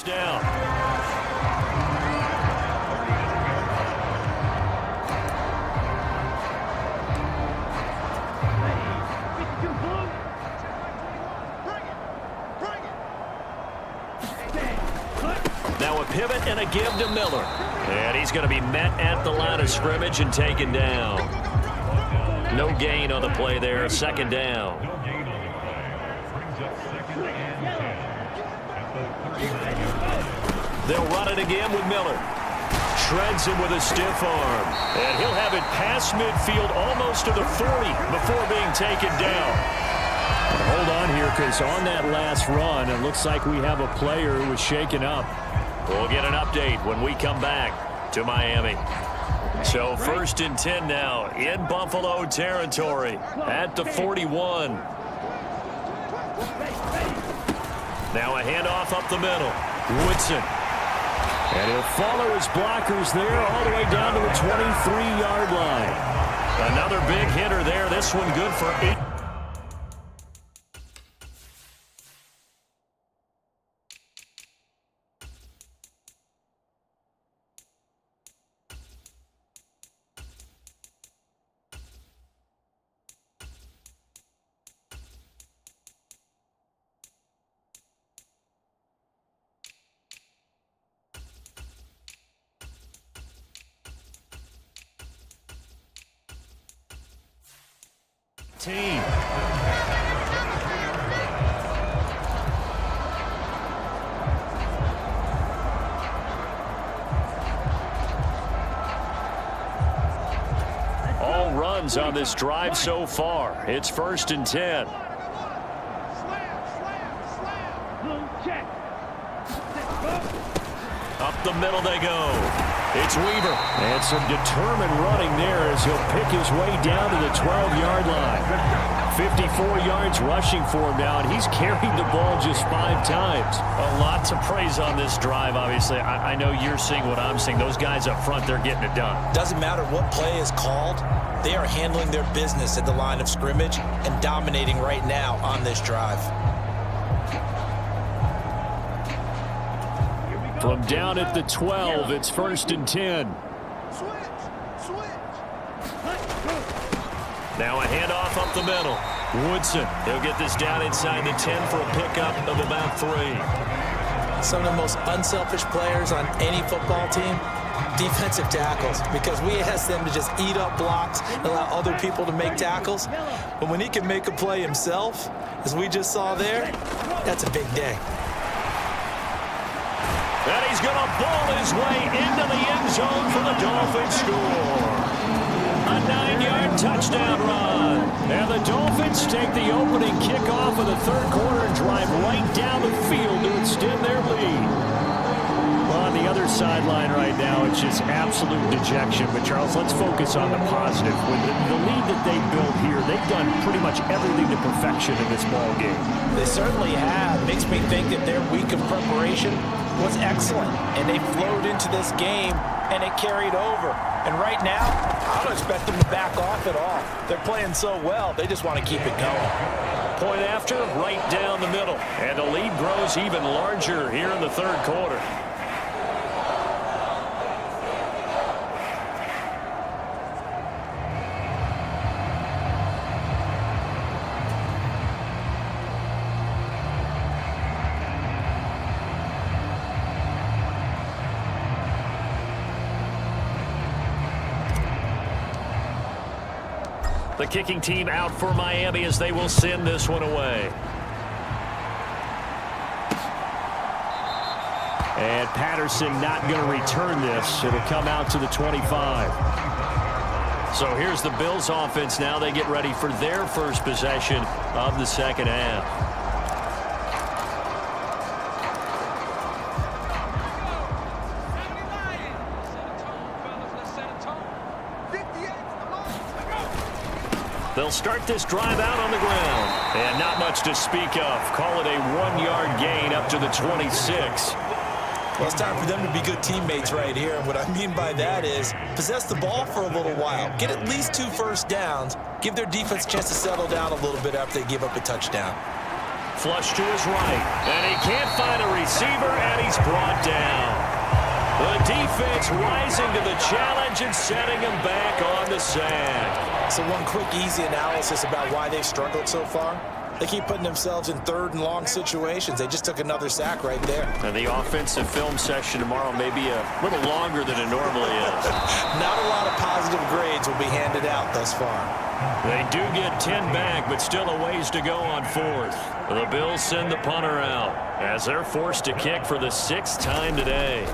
first down. Now a pivot and a give to Miller. And he's going to be met at the line of scrimmage and taken down. No gain on the play there. Second down. No gain on the play. Brings up 2nd and 10 at the 39. They'll run it again with Miller. Shreds him with a stiff arm. And he'll have it past midfield almost to the 40 before being taken down. Hold on here, because on that last run, it looks like we have a player who was shaken up. We'll get an update when we come back to Miami. So 1st and 10 now in Buffalo territory at the 41. Now a handoff up the middle. Woodson. And he'll follow his blockers there all the way down to the 23-yard line. Another big hitter there. This one good for 8. Team. All runs on this drive so far. It's 1st and 10. Up the middle they go. It's Weaver. And some determined running there as he'll pick his way down to the 12-yard line. 54 yards rushing for him now, and he's carried the ball just 5 times. A lot to praise on this drive, obviously. I know you're seeing what I'm seeing. Those guys up front, they're getting it done. Doesn't matter what play is called. They are handling their business at the line of scrimmage and dominating right now on this drive. From down at the 12, it's 1st and 10. Now a handoff up the middle. Woodson. He'll get this down inside the 10 for a pickup of about 3. Some of the most unselfish players on any football team, defensive tackles, because we ask them to just eat up blocks and allow other people to make tackles. But when he can make a play himself, as we just saw there, that's a big day. And he's going to ball his way into the end zone for the Dolphins score. A 9-yard touchdown run. And the Dolphins take the opening kickoff of the 3rd quarter and drive right down the field to extend their lead. On the other sideline right now, it's just absolute dejection. But, Charles, let's focus on the positive. With the lead that they built here, they've done pretty much everything to perfection in this ball game. They certainly have. Makes me think that their week of preparation was excellent, and they flowed into this game, and it carried over. And right now, I don't expect them to back off at all. They're playing so well, they just want to keep it going. Point after, right down the middle. And the lead grows even larger here in the 3rd quarter. The kicking team out for Miami as they will send this one away. And Patterson not going to return this. It'll come out to the 25. So here's the Bills offense now. They get ready for their first possession of the 2nd half. They'll start this drive out on the ground. And not much to speak of. Call it a 1-yard gain up to the 26. Well, it's time for them to be good teammates right here. And what I mean by that is possess the ball for a little while. Get at least 2 first downs. Give their defense a chance to settle down a little bit after they give up a touchdown. Flush to his right. And he can't find a receiver, and he's brought down. The defense rising to the challenge and setting him back on the sack. So one quick, easy analysis about why they've struggled so far. They keep putting themselves in third and long situations. They just took another sack right there. And the offensive film session tomorrow may be a little longer than it normally is. Not a lot of positive grades will be handed out thus far. They do get 10 back, but still a ways to go on fourth. The Bills send the punter out as they're forced to kick for the 6th time today.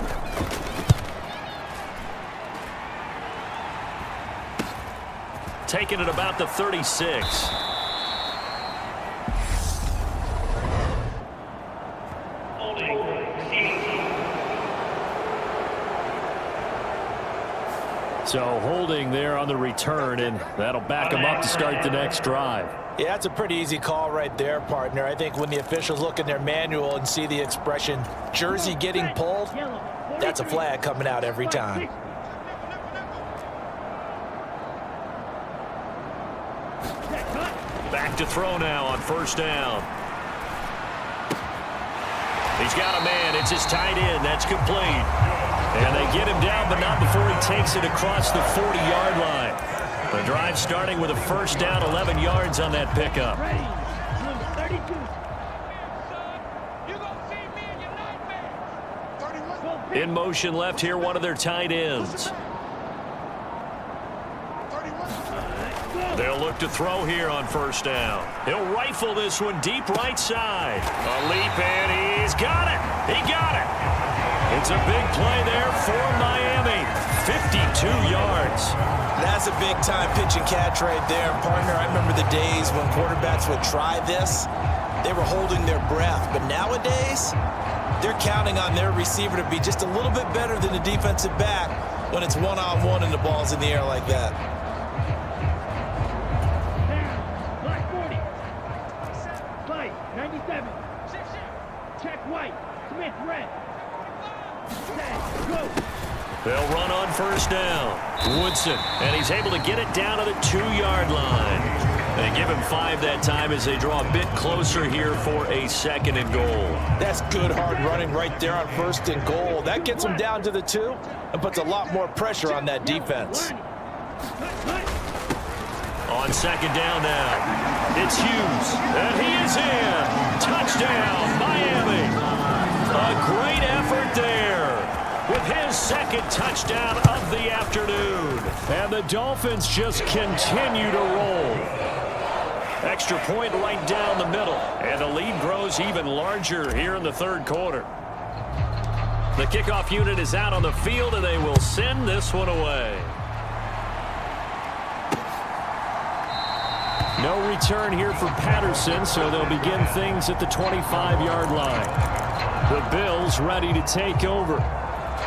Taking it about the 36. So holding there on the return, and that'll back them up to start the next drive. Yeah, that's a pretty easy call right there, partner. I think when the officials look in their manual and see the expression, jersey getting pulled, that's a flag coming out every time. Back to throw now on first down. He's got a man. It's his tight end. That's complete. And they get him down, but not before he takes it across the 40-yard line. The drive starting with a first down, 11 yards on that pickup. In motion left here, one of their tight ends. They'll look to throw here on first down. He'll rifle this one deep right side. A leap, and he's got it. He got it. It's a big play there for Miami. 52 yards. That's a big-time pitch and catch right there, partner. I remember the days when quarterbacks would try this. They were holding their breath. But nowadays, they're counting on their receiver to be just a little bit better than the defensive back when it's one-on-one and the ball's in the air like that. They'll run on first down. Woodson, and he's able to get it down to the 2-yard line. They give him 5 that time as they draw a bit closer here for a 2nd and goal. That's good hard running right there on 1st and goal. That gets them down to the 2 and puts a lot more pressure on that defense. On 2nd down now, it's Hughes, and he is in. Touchdown, Miami. A great effort there with his 2nd touchdown of the afternoon. And the Dolphins just continue to roll. Extra point right down the middle, and the lead grows even larger here in the 3rd quarter. The kickoff unit is out on the field, and they will send this one away. No return here for Patterson, so they'll begin things at the 25-yard line. The Bills ready to take over.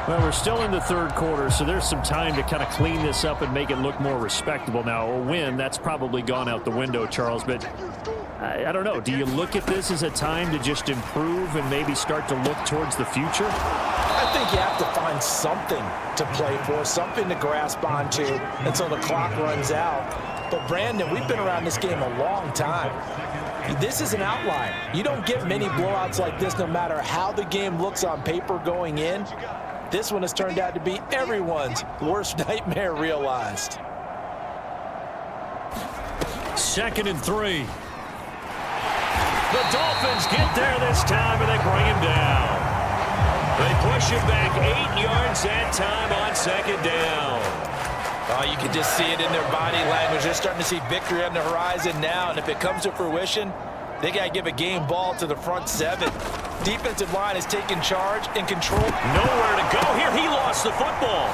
Well, we're still in the 3rd quarter, so there's some time to kind of clean this up and make it look more respectable. Now, a win, that's probably gone out the window, Charles, but I don't know. Do you look at this as a time to just improve and maybe start to look towards the future? I think you have to find something to play for, something to grasp onto until the clock runs out. But, Brandon, we've been around this game a long time. This is an outlier. You don't get many blowouts like this no matter how the game looks on paper going in. This one has turned out to be everyone's worst nightmare realized. 2nd and 3. The Dolphins get there this time, and they bring him down. They push him back 8 yards that time on 2nd down. Oh, you can just see it in their body language. They're starting to see victory on the horizon now, and if it comes to fruition, they got to give a game ball to the front 7. Defensive line is taking charge and control. Nowhere to go here. He lost the football.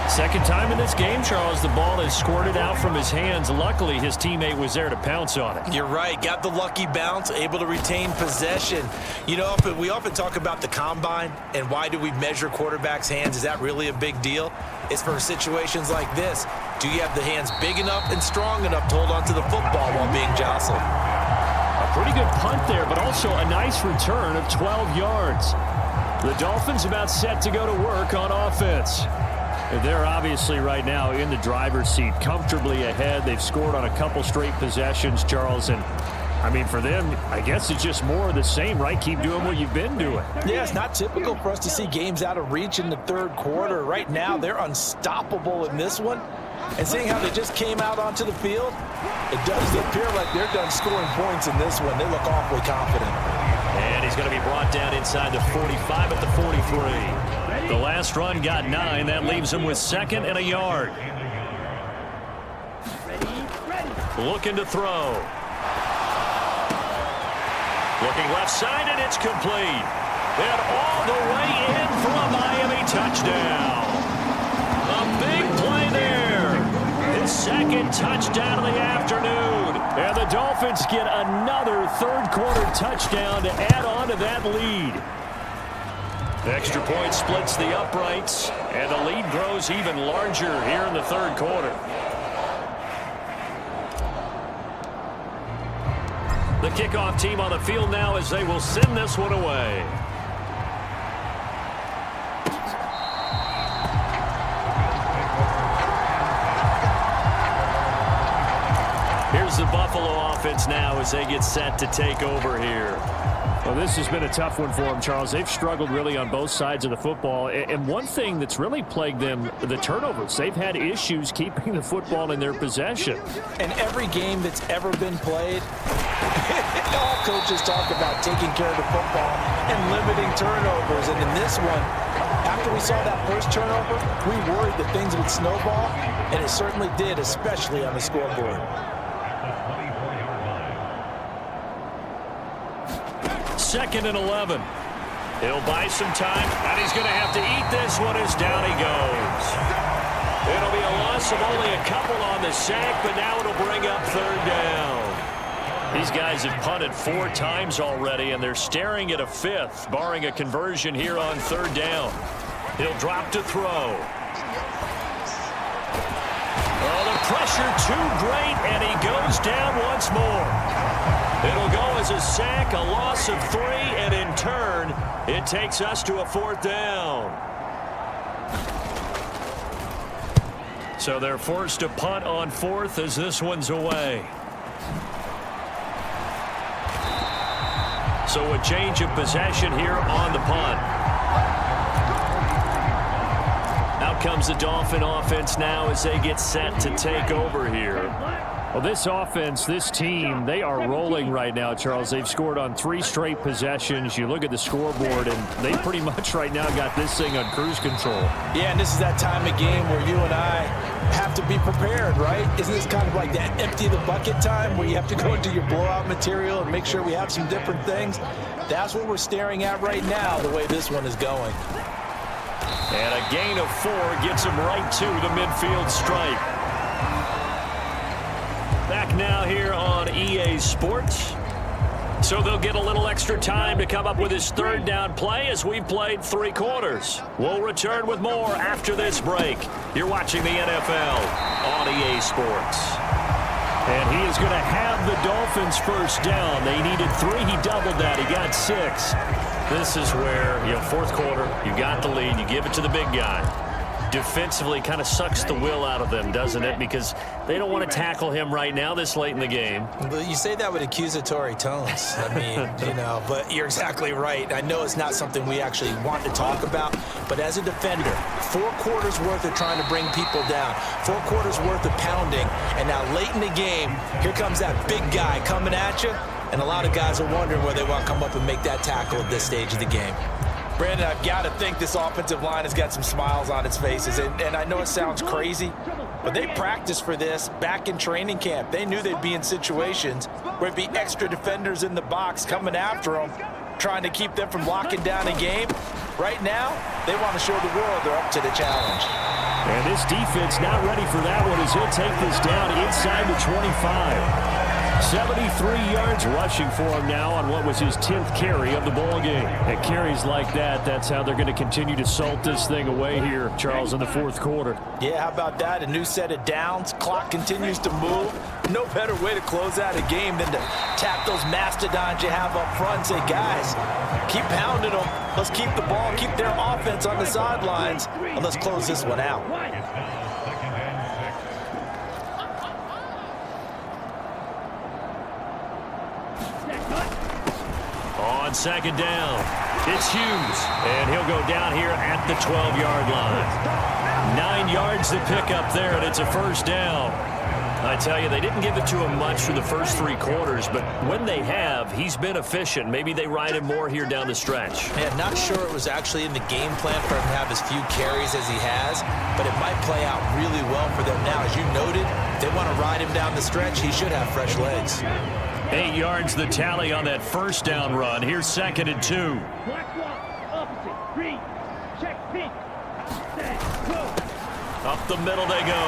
Second time in this game, Charles, the ball is squirted out from his hands. Luckily, his teammate was there to pounce on it. You're right. Got the lucky bounce, able to retain possession. You know, we often talk about the combine and why do we measure quarterbacks' hands. Is that really a big deal? It's for situations like this. Do you have the hands big enough and strong enough to hold onto the football while being jostled? A pretty good punt there, but also a nice return of 12 yards. The Dolphins about set to go to work on offense. They're obviously right now in the driver's seat, comfortably ahead. They've scored on a couple straight possessions, Charles, and I mean, for them, I guess it's just more of the same, right? Keep doing what you've been doing. Yeah, it's not typical for us to see games out of reach in the third quarter. Right now, they're unstoppable in this one. And seeing how they just came out onto the field, it does appear like they're done scoring points in this one. They look awfully confident. And he's going to be brought down inside the 45 at the 43. The last run got 9. That leaves him with 2nd and a yard. Looking to throw. Looking left side, and it's complete. And all the way in for a Miami touchdown. A big play there. His 2nd touchdown of the afternoon. And the Dolphins get another third-quarter touchdown to add on to that lead. The extra point splits the uprights, and the lead grows even larger here in the third quarter. The kickoff team on the field now as they will send this one away. Here's the Buffalo offense now as they get set to take over here. Well, this has been a tough one for them, Charles. They've struggled really on both sides of the football. And one thing that's really plagued them, the turnovers. They've had issues keeping the football in their possession. In every game that's ever been played, all coaches talk about taking care of the football and limiting turnovers. And in this one, after we saw that first turnover, we worried that things would snowball, and it certainly did, especially on the scoreboard. 2nd and 11. He'll buy some time, and he's going to have to eat this one as down he goes. It'll be a loss of only a couple on the sack, but now it'll bring up 3rd down. These guys have punted 4 times already, and they're staring at a 5th, barring a conversion here on 3rd down. He'll drop to throw. Oh, the pressure too great, and he goes down once more. It'll go as a sack, a loss of 3, and in turn, it takes us to a 4th down. So they're forced to punt on 4th as this one's away. So a change of possession here on the punt. Out comes the Dolphin offense now as they get set to take over here. Well, this offense, this team, they are rolling right now, Charles. They've scored on 3 straight possessions. You look at the scoreboard, and they pretty much right now got this thing on cruise control. Yeah, and this is that time of game where you and I have to be prepared, right? Isn't this kind of like that empty the bucket time where you have to go into your blowout material and make sure we have some different things? That's what we're staring at right now, the way this one is going. And a gain of 4 gets him right to the midfield stripe. Back now here on EA Sports. So they'll get a little extra time to come up with his 3rd down play as we've played 3 quarters. We'll return with more after this break. You're watching the NFL on EA Sports. And he is going to have the Dolphins first down. They needed 3. He doubled that. He got 6. This is where, 4th quarter, you got the lead. You give it to the big guy. Defensively kind of sucks the will out of them, doesn't it? Because they don't want to tackle him right now this late in the game. You say that with accusatory tones. I mean, but you're exactly right. I know it's not something we actually want to talk about, but as a defender, 4 quarters worth of trying to bring people down, 4 quarters worth of pounding, and now late in the game, here comes that big guy coming at you, and a lot of guys are wondering whether they want to come up and make that tackle at this stage of the game. Brandon, I've got to think this offensive line has got some smiles on its faces, and I know it sounds crazy, but they practiced for this back in training camp. They knew they'd be in situations where it'd be extra defenders in the box coming after them, trying to keep them from locking down a game. Right now, they want to show the world they're up to the challenge. And this defense not ready for that one as he'll take this down inside the 25. 73 yards rushing for him now on what was his 10th carry of the ball game. And carries like that, that's how they're going to continue to salt this thing away here, Charles, in the fourth quarter. Yeah, how about that? A new set of downs. Clock continues to move. No better way to close out a game than to tap those mastodons you have up front and say, guys, keep pounding them. Let's keep the ball, keep their offense on the sidelines, and let's close this one out. On second down, it's Hughes, and he'll go down here at the 12-yard line. 9 yards to pick up there, and it's a first down. I tell you, they didn't give it to him much for the first 3 quarters, but when they have, he's been efficient. Maybe they ride him more here down the stretch. Yeah, not sure it was actually in the game plan for him to have as few carries as he has, but it might play out really well for them now. As you noted, if they want to ride him down the stretch, he should have fresh legs. 8 yards the tally on that first down run. Here's 2nd and 2. Up the middle they go.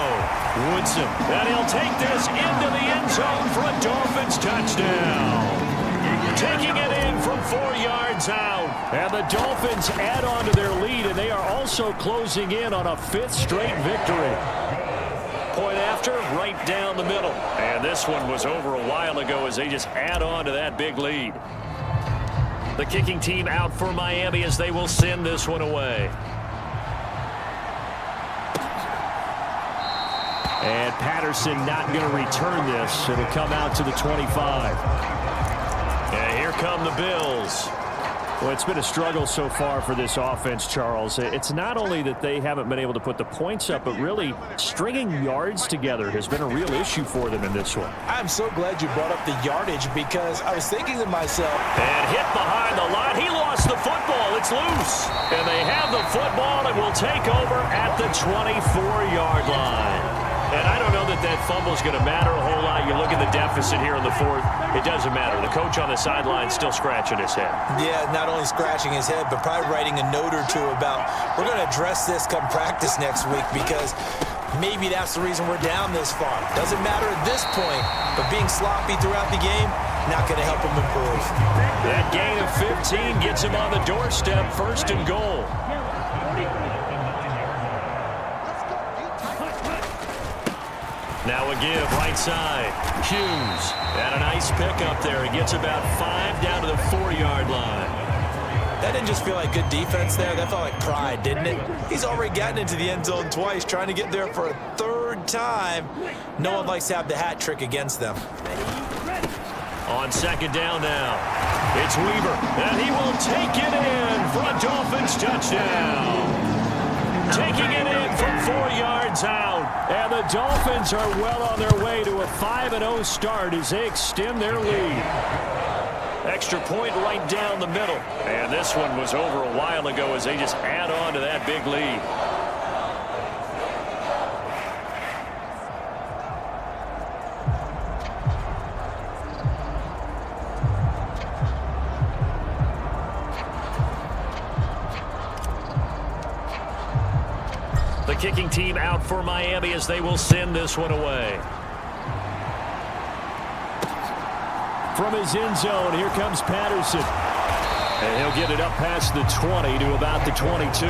Woodson. And he'll take this into the end zone for a Dolphins touchdown. Taking it in from 4 yards out. And the Dolphins add on to their lead, and they are also closing in on a 5th straight victory. Point after, right down the middle. And this one was over a while ago as they just add on to that big lead. The kicking team out for Miami as they will send this one away. And Patterson not going to return this. It'll come out to the 25. And here come the Bills. Well, it's been a struggle so far for this offense, Charles. It's not only that they haven't been able to put the points up, but really stringing yards together has been a real issue for them in this one. I'm so glad you brought up the yardage because I was thinking to myself. And hit behind the line. He lost the football. It's loose. And they have the football and will take over at the 24-yard line. And I don't know that that fumble is going to matter a whole lot. You look at the deficit here in the fourth, it doesn't matter. The coach on the sideline still scratching his head. Yeah, not only scratching his head, but probably writing a note or two about we're going to address this come practice next week because maybe that's the reason we're down this far. Doesn't matter at this point, but being sloppy throughout the game, not going to help him improve. That gain of 15 gets him on the doorstep, 1st and goal. Now a give, right side. Hughes. And a nice pickup there. He gets about 5 down to the 4-yard line. That didn't just feel like good defense there. That felt like pride, didn't it? He's already gotten into the end zone twice, trying to get there for a 3rd time. No one likes to have the hat trick against them. On 2nd down now. It's Weaver. And he will take it in for a Dolphins touchdown. Taking it in from 4 yards out. And the Dolphins are well on their way to a 5-0 start as they extend their lead. Extra point right down the middle. And this one was over a while ago as they just add on to that big lead. The kicking team out for Miami as they will send this one away. From his end zone, here comes Patterson. And he'll get it up past the 20 to about the 22.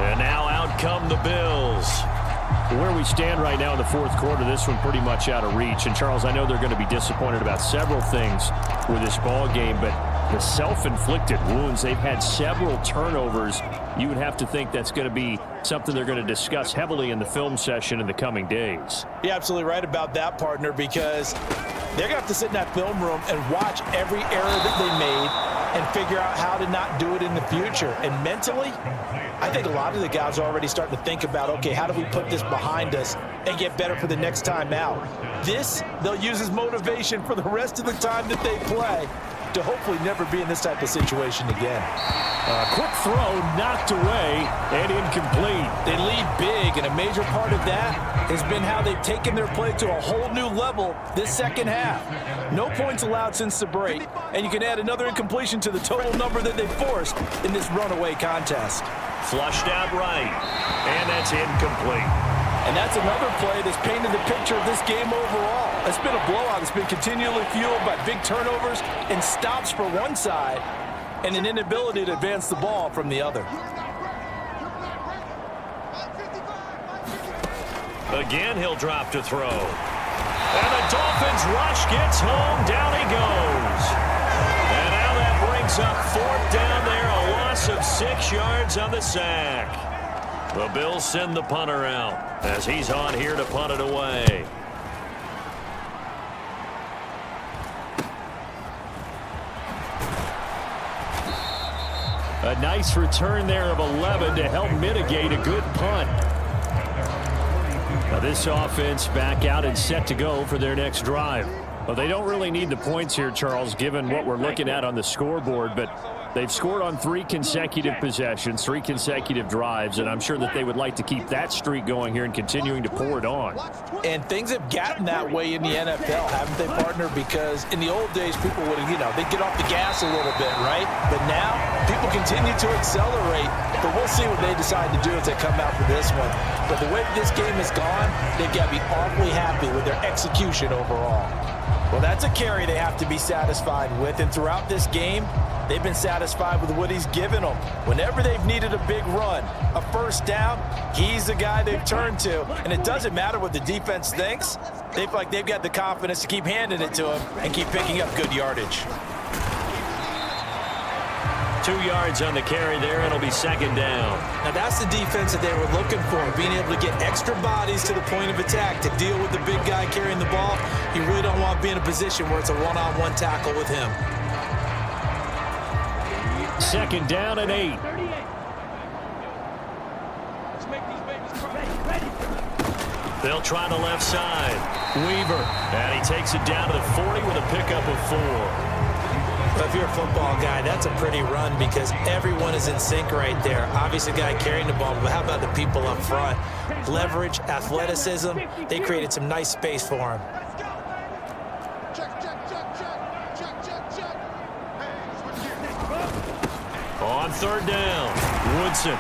And now out come the Bills. Where we stand right now in the fourth quarter, this one pretty much out of reach. And, Charles, I know they're going to be disappointed about several things with this ball game, but the self-inflicted wounds, they've had several turnovers. You would have to think that's going to be something they're going to discuss heavily in the film session in the coming days. You're absolutely right about that, partner, because they're going to have to sit in that film room and watch every error that they made and figure out how to not do it in the future. And mentally, I think a lot of the guys are already starting to think about, okay, how do we put this behind us and get better for the next time out? This, they'll use as motivation for the rest of the time that they play to hopefully never be in this type of situation again. Quick throw knocked away and incomplete. They lead big, and a major part of that has been how they've taken their play to a whole new level this second half. No points allowed since the break, and you can add another incompletion to the total number that they forced in this runaway contest. Flushed out right, and that's incomplete. And that's another play that's painted the picture of this game overall. It's been a blowout. It's been continually fueled by big turnovers and stops for one side and an inability to advance the ball from the other. Again, he'll drop to throw. And the Dolphins rush gets home. Down he goes. And now that brings up 4th down there. A loss of 6 yards on the sack. The Bills send the punter out as he's on here to punt it away. A nice return there of 11 to help mitigate a good punt. Now this offense back out and set to go for their next drive. Well, they don't really need the points here, Charles, given what we're looking at on the scoreboard, but they've scored on 3 consecutive possessions, 3 consecutive drives, and I'm sure that they would like to keep that streak going here and continuing to pour it on. And things have gotten that way in the NFL, haven't they, partner? Because in the old days, people would, they'd get off the gas a little bit, right? But now, people continue to accelerate, but we'll see what they decide to do as they come out for this one. But the way this game has gone, they've got to be awfully happy with their execution overall. Well, that's a carry they have to be satisfied with, and throughout this game, they've been satisfied with what he's given them. Whenever they've needed a big run, a first down, he's the guy they've turned to. And it doesn't matter what the defense thinks. They feel like they've got the confidence to keep handing it to him and keep picking up good yardage. 2 yards on the carry there. It'll be 2nd down. Now that's the defense that they were looking for, being able to get extra bodies to the point of attack to deal with the big guy carrying the ball. You really don't want to be in a position where it's a one-on-one tackle with him. 2nd down and 8. They'll try the left side. Weaver. And he takes it down to the 40 with a pickup of 4. But if you're a football guy, that's a pretty run because everyone is in sync right there. Obviously, the guy carrying the ball, but how about the people up front? Leverage, athleticism, they created some nice space for him. On 3rd down, Woodson.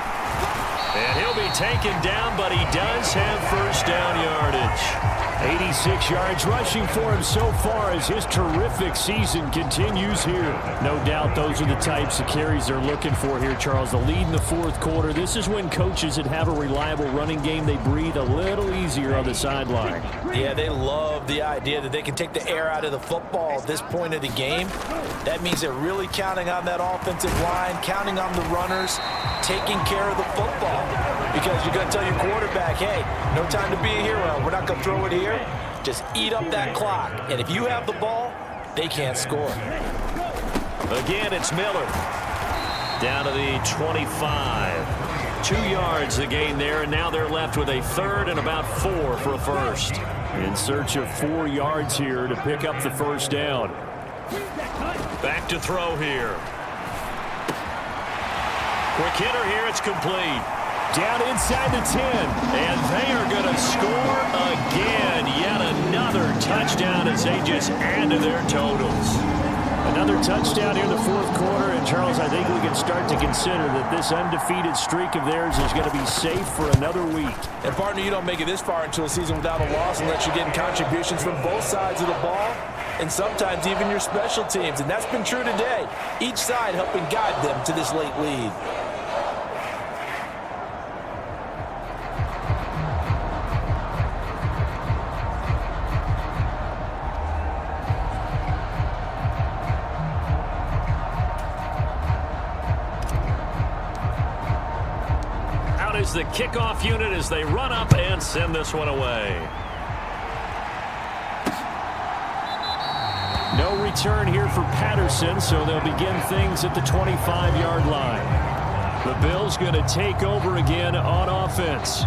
And he'll be taken down, but he does have 1st down yardage. 86 yards rushing for him so far as his terrific season continues here. No doubt those are the types of carries they're looking for here, Charles. The lead in the 4th quarter. This is when coaches that have a reliable running game, they breathe a little easier on the sideline. Yeah, they love the idea that they can take the air out of the football at this point of the game. That means they're really counting on that offensive line, counting on the runners, taking care of the football. Because you're going to tell your quarterback, hey, no time to be a hero. We're not going to throw it here. Just eat up that clock. And if you have the ball, they can't score. Again, it's Miller. Down to the 25. 2 yards the gain there, and now they're left with a 3rd and about 4 for a 1st. In search of 4 yards here to pick up the 1st down. Back to throw here. Quick hitter here, it's complete. Down inside the 10. And they are going to score again. Yet another touchdown as they just add to their totals. Another touchdown here in the 4th quarter. And, Charles, I think we can start to consider that this undefeated streak of theirs is going to be safe for another week. And, partner, you don't make it this far into a season without a loss unless you're getting contributions from both sides of the ball and sometimes even your special teams. And that's been true today. Each side helping guide them to this late lead. Is the kickoff unit as they run up and send this one away. No return here for Patterson, so they'll begin things at the 25-yard line. The Bills going to take over again on offense.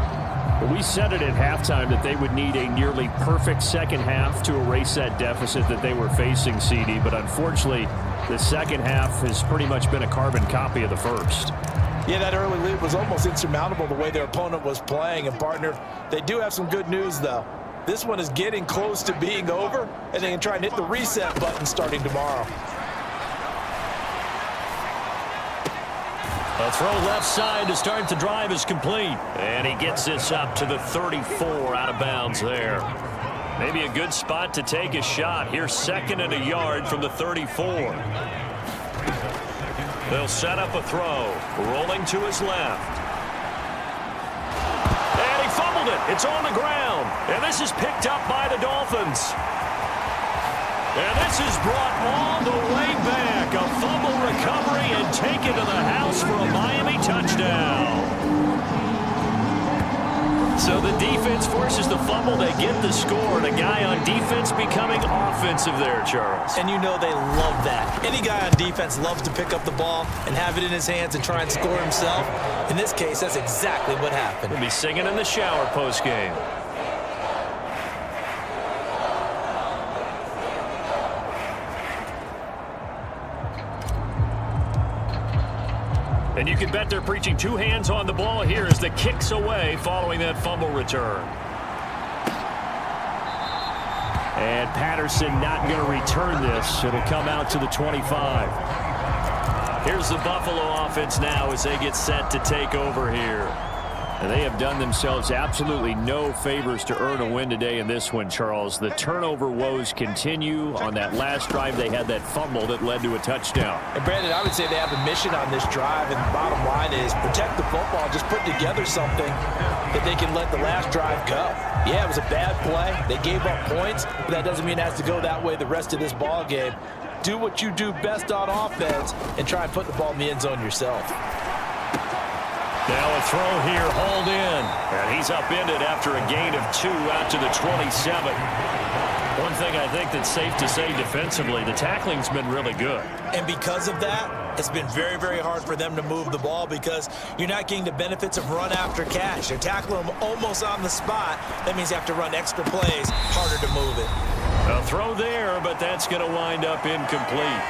We said it at halftime that they would need a nearly perfect 2nd half to erase that deficit that they were facing, CD, but unfortunately, the 2nd half has pretty much been a carbon copy of the 1st. Yeah, that early lead was almost insurmountable the way their opponent was playing. And, partner, they do have some good news, though. This one is getting close to being over, and they can try and hit the reset button starting tomorrow. A throw left side to start the drive is complete. And he gets this up to the 34 out of bounds there. Maybe a good spot to take a shot. Here's 2nd and a yard from the 34. They'll set up a throw. Rolling to his left. And he fumbled it. It's on the ground. And this is picked up by the Dolphins. And this is brought all the way back. A fumble recovery and taken to the house for a Miami touchdown. So the defense forces the fumble. They get the score. And a guy on defense becoming offensive there, Charles. And you know they love that. Any guy on defense loves to pick up the ball and have it in his hands and try and score himself. In this case, that's exactly what happened. He'll be singing in the shower postgame. And you can bet they're preaching 2 hands on the ball here as the kick's away following that fumble return. And Patterson not going to return this. It'll come out to the 25. Here's the Buffalo offense now as they get set to take over here. And they have done themselves absolutely no favors to earn a win today in this one, Charles. The turnover woes continue. On that last drive, they had that fumble that led to a touchdown. And Brandon, I would say they have a mission on this drive, and the bottom line is protect the football. Just put together something that they can let the last drive go. Yeah, it was a bad play. They gave up points, but that doesn't mean it has to go that way the rest of this ball game. Do what you do best on offense and try and put the ball in the end zone yourself. Now a throw here, hauled in. And he's upended after a gain of 2 out to the 27. One thing I think that's safe to say defensively, the tackling's been really good. And because of that, it's been very, very hard for them to move the ball because you're not getting the benefits of run after catch. You're tackling them almost on the spot. That means you have to run extra plays, harder to move it. A throw there, but that's going to wind up incomplete.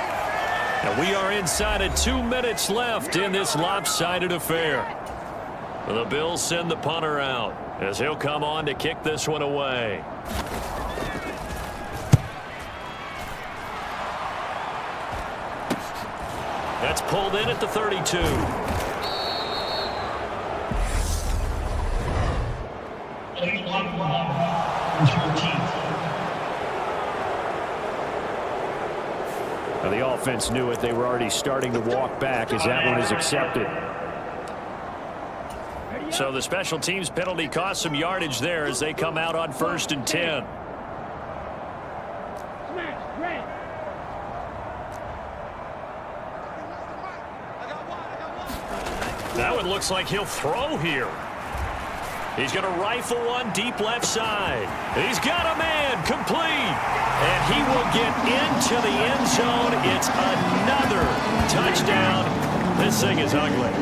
And we are inside of 2 minutes left in this lopsided affair. The Bills send the punter out as he'll come on to kick this one away. That's pulled in at the 32. Now the offense knew it. They were already starting to walk back as that one is accepted. So the special teams penalty cost some yardage there as they come out on 1st and 10. That one looks like he'll throw here. He's going to rifle one deep left side. He's got a man complete. And he will get into the end zone. It's another touchdown. This thing is ugly.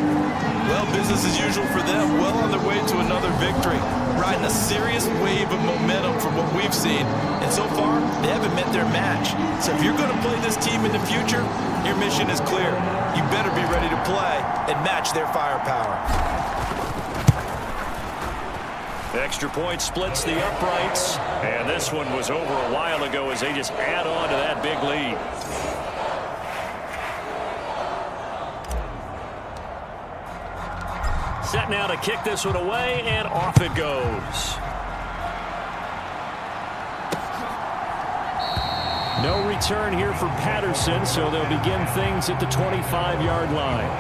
Well, business as usual for them. Well on their way to another victory. Riding a serious wave of momentum from what we've seen. And so far, they haven't met their match. So if you're going to play this team in the future, your mission is clear. You better be ready to play and match their firepower. Extra point splits the uprights. And this one was over a while ago as they just add on to that big lead. Set now to kick this one away, and off it goes. No return here for Patterson, so they'll begin things at the 25-yard line.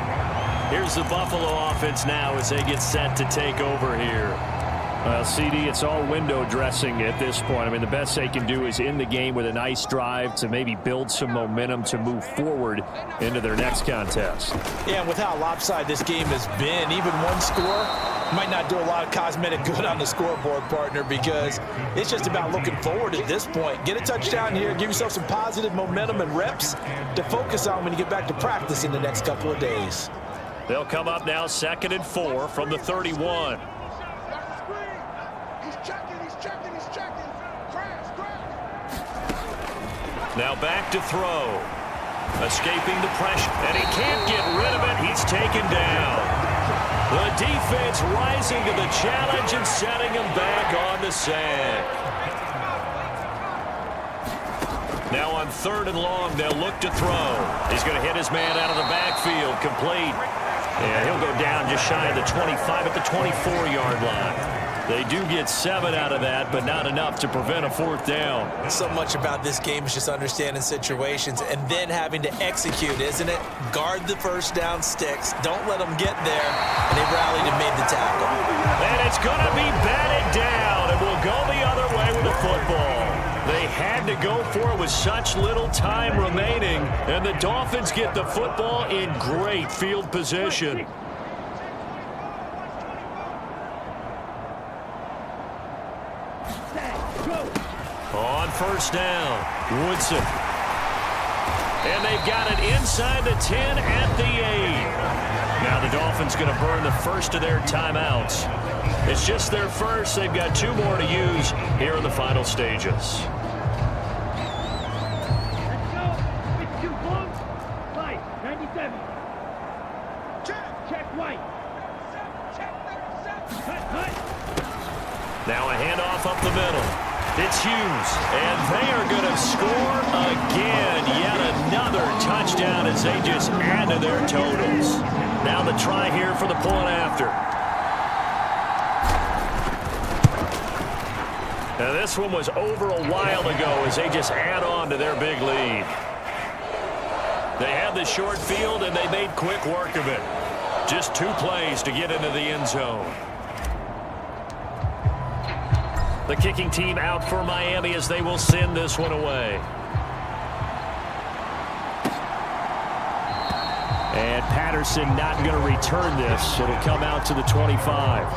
Here's the Buffalo offense now as they get set to take over here. Well, CD, it's all window dressing at this point. I mean, the best they can do is end the game with a nice drive to maybe build some momentum to move forward into their next contest. Yeah, and with how lopsided this game has been, even one score might not do a lot of cosmetic good on the scoreboard, partner, because it's just about looking forward at this point. Get a touchdown here, give yourself some positive momentum and reps to focus on when you get back to practice in the next couple of days. They'll come up now 2nd and 4 from the 31. Now back to throw. Escaping the pressure, and he can't get rid of it. He's taken down. The defense rising to the challenge and setting him back on the sack. Now on 3rd and long, they'll look to throw. He's going to hit his man out of the backfield, complete. And he'll go down just shy of the 25 at the 24-yard line. They do get 7 out of that, but not enough to prevent a 4th down. So much about this game is just understanding situations and then having to execute, isn't it? Guard the first down sticks. Don't let them get there. And they rallied and made the tackle. And it's going to be batted down, and we'll go the other way with the football. They had to go for it with such little time remaining, and the Dolphins get the football in great field position. On first down, Woodson. And they've got it inside the 10 at the 8. Now the Dolphins going to burn the first of their timeouts. It's just their first. They've got 2 more to use here in the final stages. Now a handoff up the middle. It's Hughes, and they are going to score again. Yet another touchdown as they just add to their totals. Now the try here for the point after. Now this one was over a while ago as they just add on to their big lead. They had the short field, and they made quick work of it. Just 2 plays to get into the end zone. The kicking team out for Miami as they will send this one away. And Patterson not going to return this. It'll come out to the 25.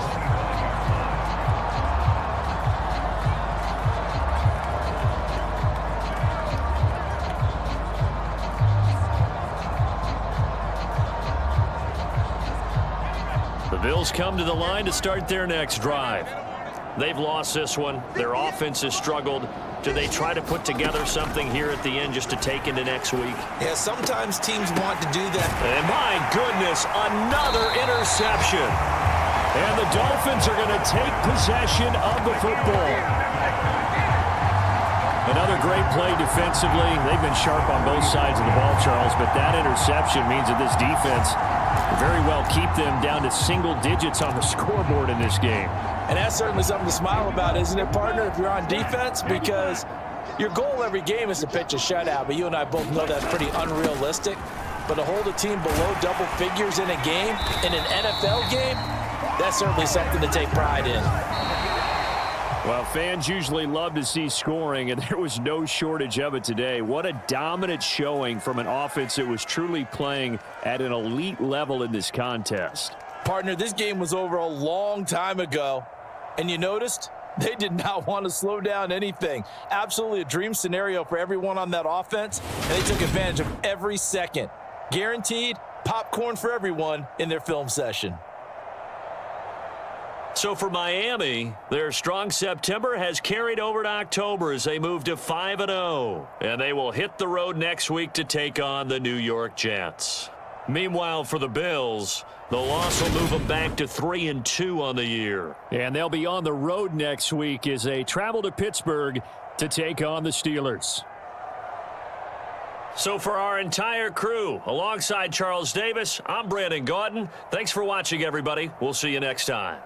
The Bills come to the line to start their next drive. They've lost this one. Their offense has struggled. Do they try to put together something here at the end just to take into next week? Yeah, sometimes teams want to do that. And my goodness, another interception. And the Dolphins are going to take possession of the football. Another great play defensively. They've been sharp on both sides of the ball, Charles, but that interception means that this defense very well keep them down to single digits on the scoreboard in this game. And that's certainly something to smile about, isn't it, partner, if you're on defense? Because your goal every game is to pitch a shutout, but you and I both know that's pretty unrealistic. But to hold a team below double figures in a game, in an NFL game, that's certainly something to take pride in. Well, fans usually love to see scoring, and there was no shortage of it today. What a dominant showing from an offense that was truly playing at an elite level in this contest. Partner, this game was over a long time ago, and you noticed they did not want to slow down anything. Absolutely a dream scenario for everyone on that offense, and they took advantage of every second. Guaranteed popcorn for everyone in their film session. So for Miami, their strong September has carried over to October as they move to 5-0, and they will hit the road next week to take on the New York Jets. Meanwhile, for the Bills, the loss will move them back to 3-2 on the year. And they'll be on the road next week as they travel to Pittsburgh to take on the Steelers. So for our entire crew, alongside Charles Davis, I'm Brandon Gaudin. Thanks for watching, everybody. We'll see you next time.